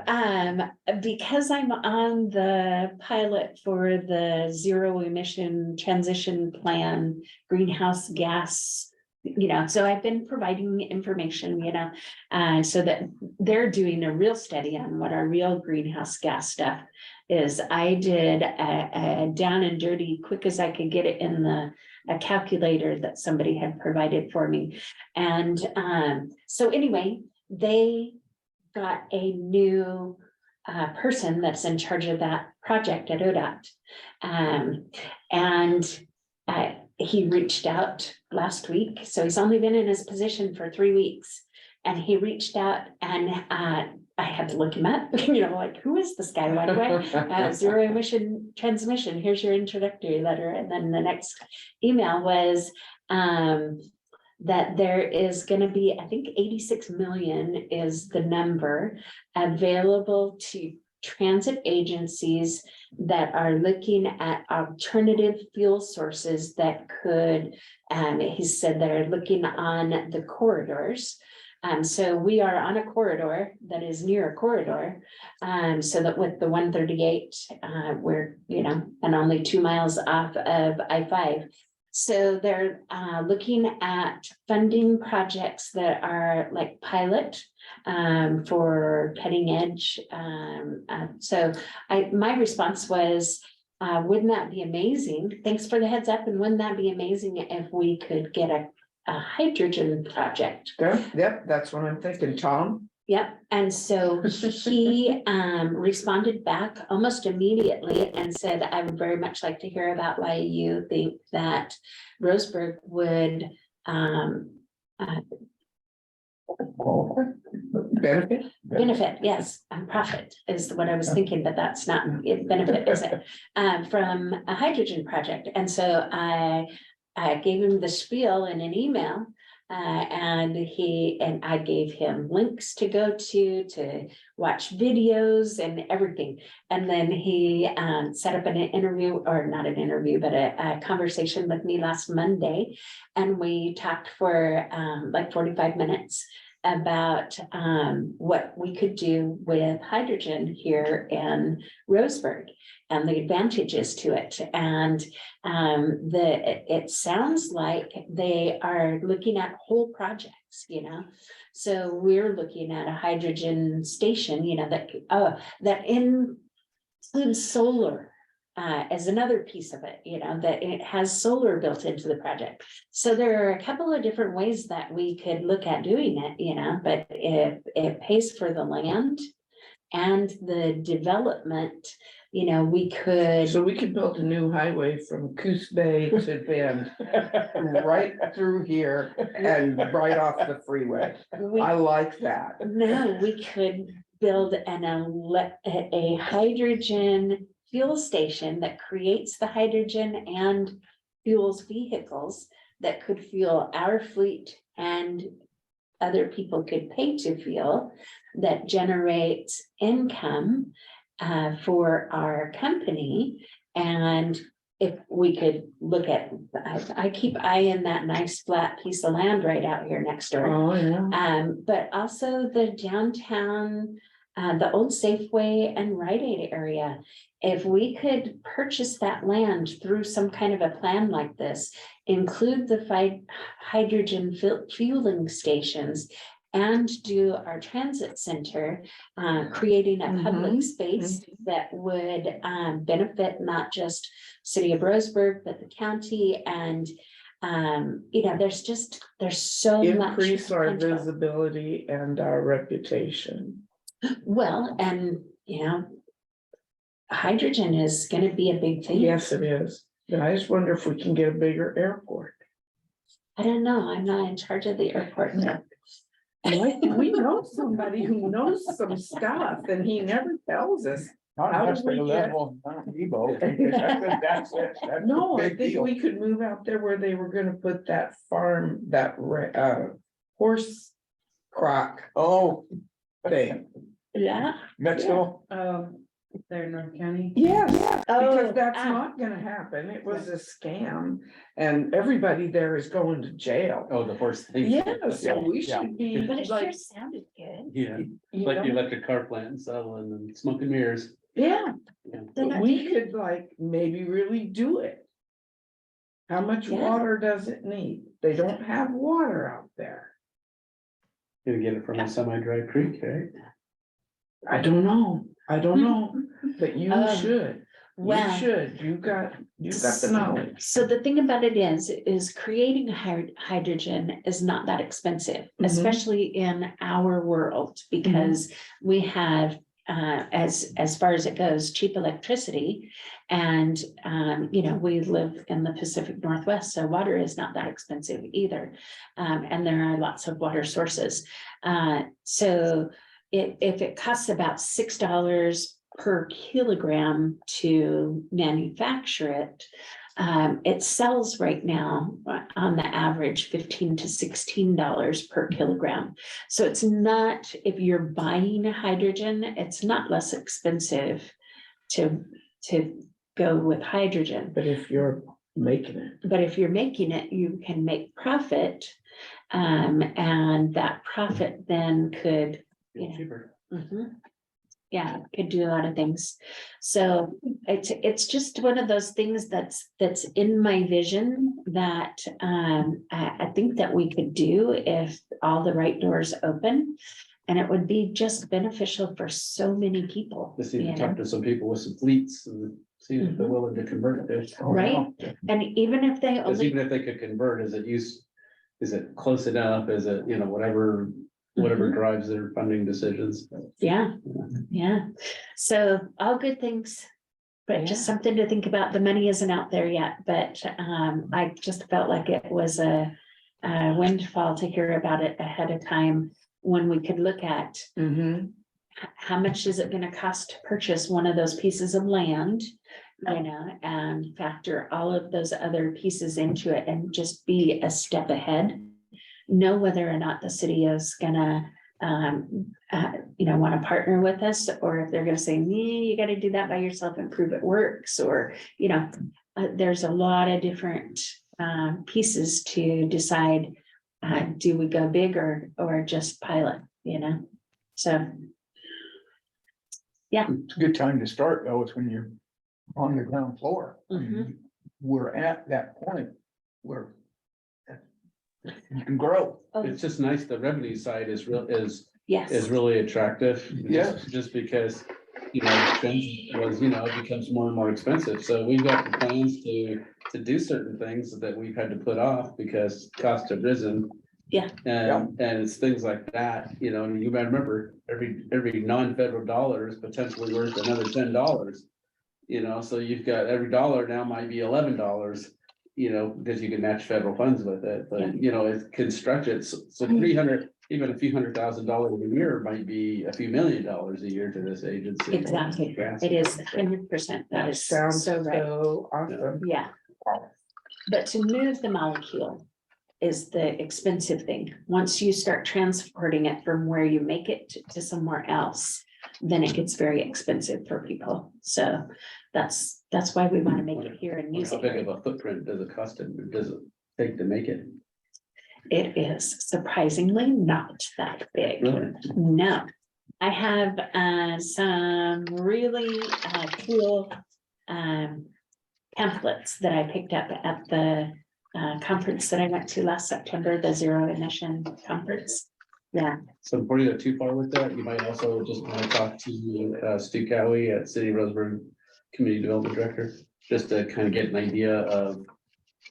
S1: because I'm on the pilot for the zero emission transition plan, greenhouse gas. So I've been providing information, so that they're doing a real study on what our real greenhouse gas stuff is. I did a down and dirty, quick as I could get it in a calculator that somebody had provided for me. And so anyway, they got a new person that's in charge of that project at ODOT. And he reached out last week, so he's only been in his position for 3 weeks. And he reached out and I had to look him up, like, who is this guy? By the way, zero emission transmission, here's your introductory letter. And then the next email was that there is gonna be, I think 86 million is the number available to transit agencies that are looking at alternative fuel sources that could, he said they're looking on the corridors. So we are on a corridor that is near a corridor. So that with the 138, we're, and only 2 miles off of I-5. So they're looking at funding projects that are like pilot for cutting edge. So my response was, wouldn't that be amazing? Thanks for the heads up. And wouldn't that be amazing if we could get a hydrogen project?
S2: Yep, that's what I'm thinking, Tom.
S1: Yep, and so he responded back almost immediately and said, I would very much like to hear about why you think that Roseburg would benefit, yes, and profit is what I was thinking, but that's not it, benefit, is it? From a hydrogen project. And so I gave him the spiel in an email. And I gave him links to go to watch videos and everything. And then he set up an interview, or not an interview, but a conversation with me last Monday. And we talked for like 45 minutes about what we could do with hydrogen here in Roseburg and the advantages to it. And it sounds like they are looking at whole projects, So we're looking at a hydrogen station, that includes solar as another piece of it, that it has solar built into the project. So there are a couple of different ways that we could look at doing it, but if it pays for the land and the development, we could.
S2: So we could build a new highway from Coos Bay to Bend, right through here and right off the freeway. I like that.
S1: No, we could build a hydrogen fuel station that creates the hydrogen and fuels vehicles that could fuel our fleet, and other people could pay to fuel, that generates income for our company. And if we could look at, I keep eyeing that nice flat piece of land right out here next door.
S2: Oh, yeah.
S1: But also the downtown, the old Safeway and Rite Aid area. If we could purchase that land through some kind of a plan like this, include the hydrogen fueling stations, and do our transit center, creating a public space that would benefit not just city of Roseburg, but the county. And there's so much
S2: Increase our
S1: potential.
S2: visibility and our reputation.
S1: Well, and hydrogen is gonna be a big thing.
S2: Yes, it is. But I just wonder if we can get a bigger airport.
S1: I don't know, I'm not in charge of the airport now.
S2: Like, we know somebody who knows some stuff and he never tells us.
S8: Not
S2: How
S8: unless
S2: do we
S8: they
S2: get-
S8: live on Mount Nebo. That's a
S2: No, I
S8: big
S2: think
S8: deal.
S2: we could move out there where they were gonna put that farm, that horse crock
S8: Oh,
S2: thing.
S1: Yeah.
S8: Mexico.
S9: There in North County.
S2: Yes, because
S1: Oh,
S2: that's not gonna happen. It was a scam and everybody there is going to jail.
S3: Oh, the horse thing.
S2: Yeah, so we
S8: Yeah.
S2: should be
S1: But it sure
S2: like,
S1: sounded good.
S3: Yeah,
S2: you
S3: like the
S2: know,
S3: electric car plant in Sutherland and smoke and mirrors.
S2: yeah,
S3: Yeah.
S1: They're
S2: but
S1: not
S2: we
S1: doing
S2: could like maybe really do it. How much
S1: Yeah.
S2: water does it need? They don't have water out there.
S3: Gonna get it from a semi-dry creek, right?
S2: I don't know, but you
S1: Um,
S2: should,
S1: Well.
S2: you should, you got the knowledge.
S1: So the thing about it is creating hydrogen is not that expensive,
S2: Mhm.
S1: especially in our world, because we have, as far as it goes, cheap electricity. And, we live in the Pacific Northwest, so water is not that expensive either. And there are lots of water sources. So if it costs about $6 per kilogram to manufacture it, it sells right now on the average $15 to $16 per kilogram. So it's not, if you're buying hydrogen, it's not less expensive to go with hydrogen.
S2: But if you're making it,
S1: But if you're making it, you can make profit. And that profit then could,
S3: Cheaper.
S1: yeah, could do a lot of things. So it's just one of those things that's in my vision that I think that we could do if all the right doors open. And it would be just beneficial for so many people.
S3: Just need
S1: you
S3: to
S1: know?
S3: talk to some people with some fleets and see if they're willing to convert this.
S1: Right? And even if they
S3: Because
S1: only,
S3: even if they could convert, is it close enough? Is it, whatever drives their funding decisions?
S1: yeah. So all good things. But just something to think about. The money isn't out there yet, but I just felt like it was a windfall to hear about it ahead of time, when we could look at how much is it gonna cost to purchase one of those pieces of land, and factor all of those other pieces into it and just be a step ahead. Know whether or not the city is gonna want to partner with us, or if they're gonna say, you gotta do that by yourself and prove it works, or, there's a lot of different pieces to decide, do we go big or just pilot, so. Yeah.
S8: It's a good time to start though, it's when you're on the ground floor.
S1: Mhm.
S8: We're at that point where you can grow.
S3: It's just nice. The revenue side is
S1: Yes.
S3: really attractive.
S8: Yes.
S3: Just because you know, transit was, you know, it becomes more and more expensive. So we've got the plans to do certain things that we've had to put off because costs have risen.
S1: Yeah.
S3: And it's things like that, you know, and you might remember every non-federal dollar is potentially worth another $10. You know, so you've got every dollar now might be $11, you know, because you can match federal funds with it,
S1: Yeah.
S3: but you know, it's constructed, so 300, even a few $100,000 a year might be a few $1 million a year to this agency.
S1: Exactly. It is 100%. That is
S2: Sounds
S1: so right.
S2: so awesome.
S1: Yeah. But to move the molecule is the expensive thing. Once you start transporting it from where you make it to somewhere else, then it gets very expensive for people. So that's why we want to make it here and use
S3: How
S1: it.
S3: big of a footprint does it take to make it?
S1: It is surprisingly not that big.
S3: Really?
S1: No. I have some really cool pamphlets that I picked up at the conference that I went to last September, the Zero Emission Conference. Yeah.
S3: So before you go too far with that, you might also just want to talk to Stu Cowie at City of Roseburg Community Development Director, just to kind of get an idea of,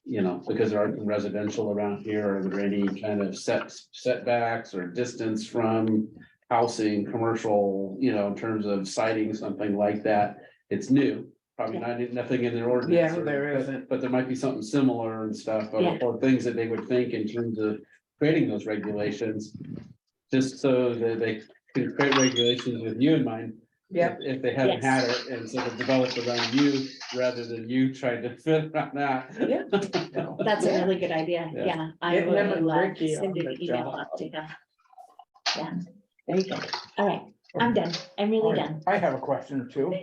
S3: you know, because there aren't residential around here, are there any kind of setbacks or distance from housing, commercial, you know, in terms of citing something like that? It's new, probably nothing in their ordinance.
S2: Yeah, there isn't.
S3: But there might be something similar and stuff, or things that they would think in terms of creating those regulations. Just so that they can create regulations with you in mind.
S2: Yeah.
S3: If they haven't had it, and sort of developed around you rather than you trying to fit around that.
S2: Yeah.
S1: That's a really good idea.
S3: Yeah.
S1: Yeah. I
S2: Getting them and
S1: will
S2: Ricky
S1: send
S2: on
S1: an
S2: the
S1: email
S2: job.
S1: up to him. Yeah. There you go. All right. I'm done. I'm really done.
S8: I have a question or two.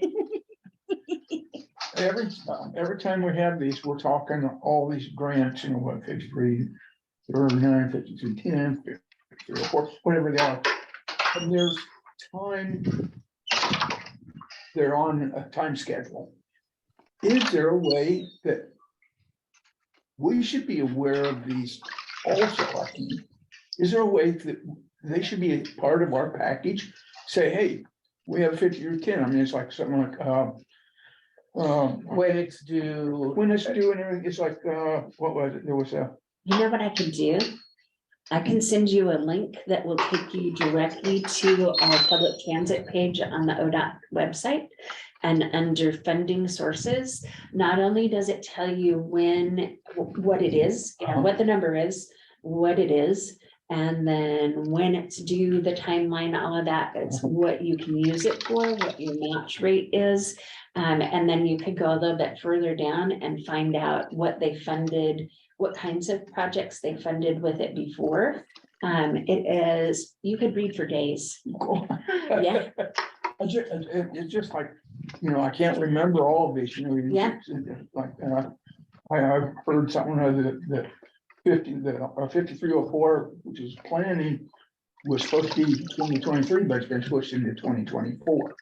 S8: Every time we have these, we're talking all these grants, you know, what, 53, 39, 52, 10, 53, 4, whatever they are. And there's time, they're on a time schedule. Is there a way that we should be aware of these also? Is there a way that they should be a part of our package? Say, hey, we have 50 or 10. I mean, it's like something like,
S2: When it's due.
S8: when it's due and everything, it's like, what was it? There was a,
S1: You know what I can do? I can send you a link that will take you directly to our public transit page on the ODOT website. And under funding sources, not only does it tell you what it is, you know, what the number is, what it is, and then when it's due, the timeline, all of that, it's what you can use it for, what your match rate is. And then you could go a little bit further down and find out what they funded, what kinds of projects they funded with it before. It is, you could read for days. Yeah.
S8: it's just like, you know, I can't remember all of these, you know.
S1: Yeah.
S8: Like, I've heard something that 5304, which is planning, was supposed to be 2023, but it's been pushed into 2024.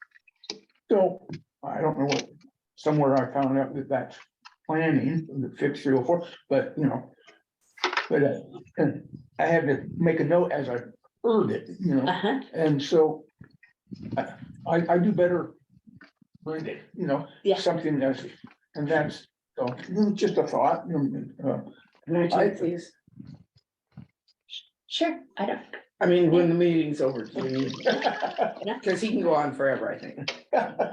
S8: So I don't know what, somewhere I found out that that's planning, the 5304, but you know, but and I had to make a note as I heard it, you know,
S1: Uh-huh.
S8: and so I do better read it, you know,
S1: Yeah.
S8: something that's, and that's, so just a thought.
S2: Can I take these?
S1: Sure,
S2: I mean, when the meeting's over, do you need? Cause he can go on forever, I think.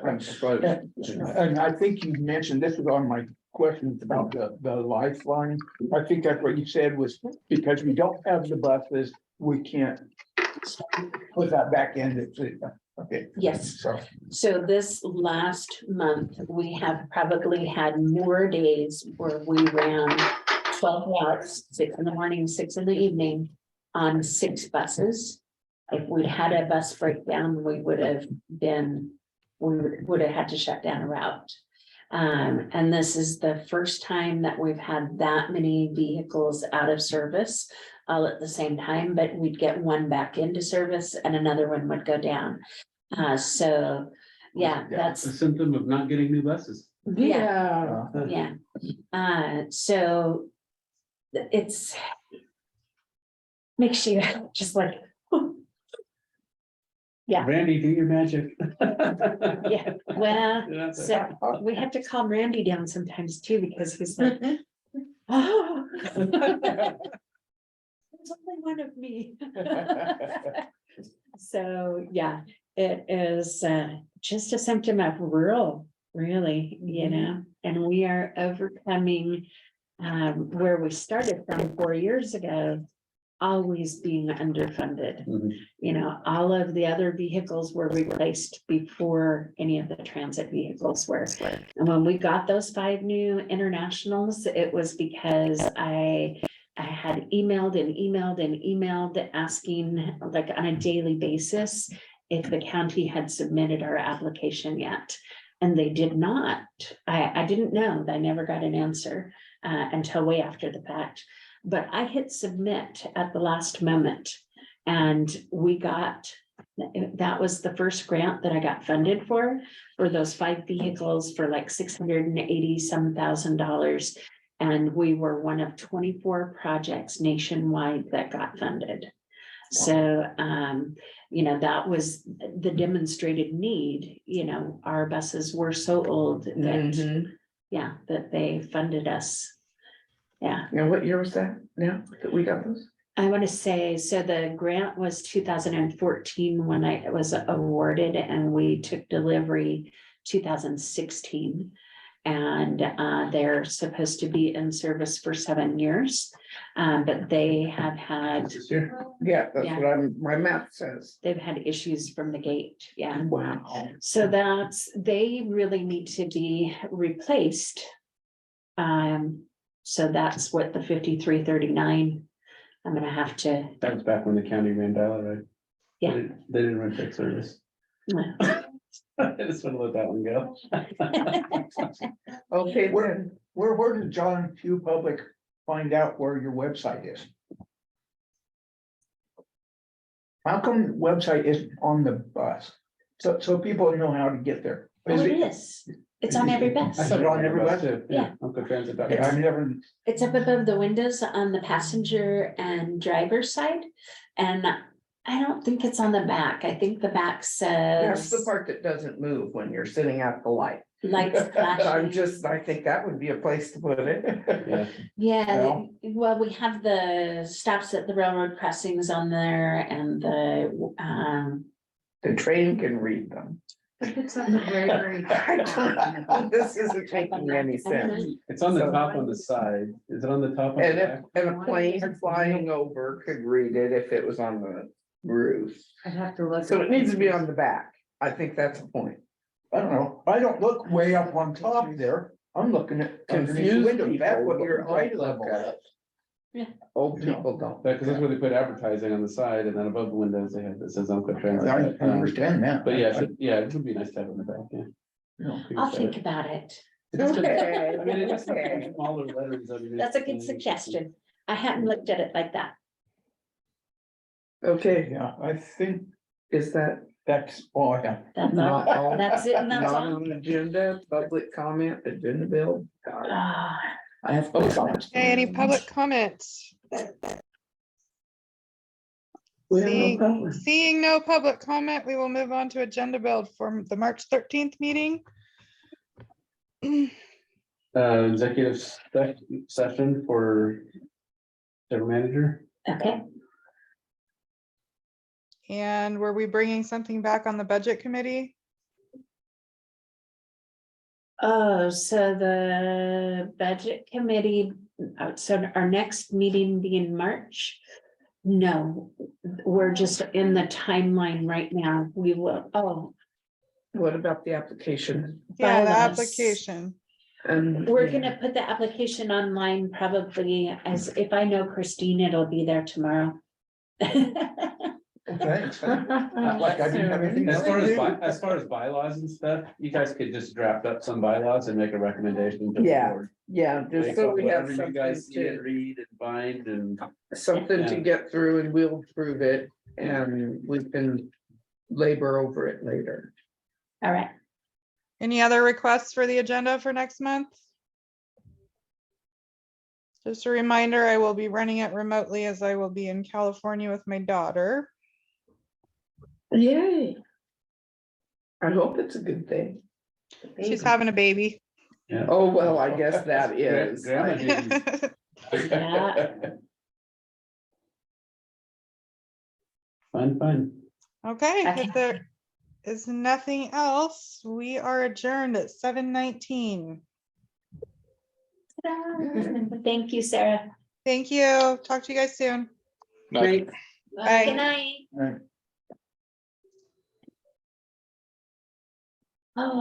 S2: I'm supposed.
S8: And I think you mentioned, this was on my questions about the lifeline. I think that's what you said was because we don't have the buses, we can't put that back in. Okay.
S1: Yes.
S8: So,
S1: So this last month, we have probably had more days where we ran 12 routes, 6 in the morning, 6 in the evening on 6 buses. If we'd had a bus breakdown, we would have had to shut down a route. And this is the first time that we've had that many vehicles out of service all at the same time, but we'd get one back into service and another one would go down. So yeah,
S3: That's a
S1: that's,
S3: symptom of not getting new buses.
S1: yeah, yeah. So it's makes you just like, Yeah,
S3: Randy, do your magic.
S1: yeah, well,
S3: That's it.
S1: so we have to calm Randy down sometimes too, because he's like, oh. There's only one of me. So, yeah, it is just a symptom of rural, really, you know, and we are overcoming where we started from 4 years ago, always being underfunded.
S3: Mhm.
S1: You know, all of the other vehicles were replaced before any of the transit vehicles were. And when we got those 5 new internationals, it was because I had emailed and emailed and emailed asking, like, on a daily basis, if the county had submitted our application yet. And they did not. I didn't know. I never got an answer until way after the fact. But I hit submit at the last moment, and we got, that was the first grant that I got funded for those 5 vehicles for like $680,000. And we were one of 24 projects nationwide that got funded. So, you know, that was the demonstrated need. You know, our buses were so old that, yeah, that they funded us. Yeah.
S2: Now, what year was that now that we got those?
S1: I want to say, so the grant was 2014 when I was awarded, and we took delivery 2016. And they're supposed to be in service for 7 years, but they have had,
S3: This year?
S2: Yeah, that's
S1: Yeah.
S2: what my math says.
S1: they've had issues from the gate, yeah.
S2: Wow.
S1: So they really need to be replaced. So that's what the 5339, I'm gonna have to,
S3: That was back when the county ran dial, right?
S1: Yeah.
S3: They didn't run fixed service. I just want to let that one go.
S2: Okay,
S8: Where, where did John Q Public find out where your website is? How come the website isn't on the bus? So people know how to get there.
S1: oh, it is, it's on every
S8: I
S1: bus.
S8: said on every bus?
S3: too.
S1: Yeah.
S3: Uncle Transit. dot
S8: Yeah, I've
S3: com.
S8: never,
S1: It's up above the windows on the passenger and driver side, and I don't think it's on the back. I think the back
S2: that's the
S1: says
S2: part that doesn't move when you're sitting at the light.
S1: lights flashing.
S2: I think that would be a place to put it.
S3: Yeah,
S1: Yeah,
S8: Well-
S1: well, we have the stops at the railroad crossings on there, and the
S2: The train can read them.
S10: It's on the very, very.
S2: I don't know. This isn't making any sense.
S3: it's on the
S2: So-
S3: top on the side. Is it on the top? on the
S2: And
S3: back?
S2: if a plane flying over could read it if it was on the roof.
S9: I'd have to look.
S2: So it needs to be on the back. I think that's the point.
S8: I don't know, I don't look way up on top there, I'm looking at underneath the
S2: Confuse
S8: window,
S2: people
S8: that's what
S2: what
S8: your eye
S2: look
S8: level
S2: at.
S8: is.
S2: Old people don't.
S3: Because that's where they put advertising on the side, and then above the windows, they have, it says Uncle Transit.
S8: I understand that.
S3: But yeah, it would be nice to have it in the back, yeah.
S8: You know,
S1: I'll think about it.
S3: It's just a-
S2: Okay,
S3: I mean, it just
S2: okay.
S3: smaller letters. I mean,
S1: That's a
S3: it's-
S1: good suggestion. I hadn't looked at it like that.
S2: Okay,
S8: Yeah, I think
S2: is that
S8: that's all I have.
S1: That's
S2: not
S1: all.
S2: all?
S1: That's it, and that's
S2: Not
S1: all.
S2: on the agenda, public comment, agenda bill? God,
S1: Ah,
S2: I have public comments.
S6: Okay, any public comments?
S2: We have no
S6: Seeing
S2: public.
S6: seeing no public comment, we will move on to agenda build for the March 13th meeting.
S3: Executive session for general manager.
S1: okay,
S6: And were we bringing something back on the budget committee?
S1: oh, so the budget committee, so our next meeting being March? No, we're just in the timeline right now. We will, oh,
S2: What about the application?
S6: Yeah, the
S1: Bylaws.
S6: application.
S2: And
S1: we're gonna put the application online probably, as if I know Christine, it'll be there tomorrow.
S8: Thanks. Like I didn't have anything
S3: As
S8: else
S3: far
S8: to
S3: as,
S8: do.
S3: as far as bylaws and stuff, you guys could just draft up some bylaws and make a recommendation. to the
S2: Yeah,
S3: board.
S2: yeah, just
S3: Based
S2: so
S3: on
S2: we have
S3: whatever you
S2: something
S3: guys see and
S2: to,
S3: read and find and.
S2: something to
S3: Yeah.
S2: get through and we'll prove it and we can labor over it later.
S1: All right,
S6: Any other requests for the agenda for next month? Just a reminder, I will be running it remotely as I will be in California with my daughter.
S2: Yay. I hope it's a good thing.
S6: She's having a baby.
S3: Yeah.
S2: Oh, well, I guess that is.
S3: Grandma
S2: I-
S3: did.
S1: Yeah.
S3: Fun.
S6: Okay,
S1: Okay.
S6: if there is nothing else, we are adjourned at 7:19.
S1: Thank you, Sarah.
S6: Thank you. Talk to you guys soon.
S2: Great.
S6: Bye.
S1: Good night.
S8: Right.
S1: Oh.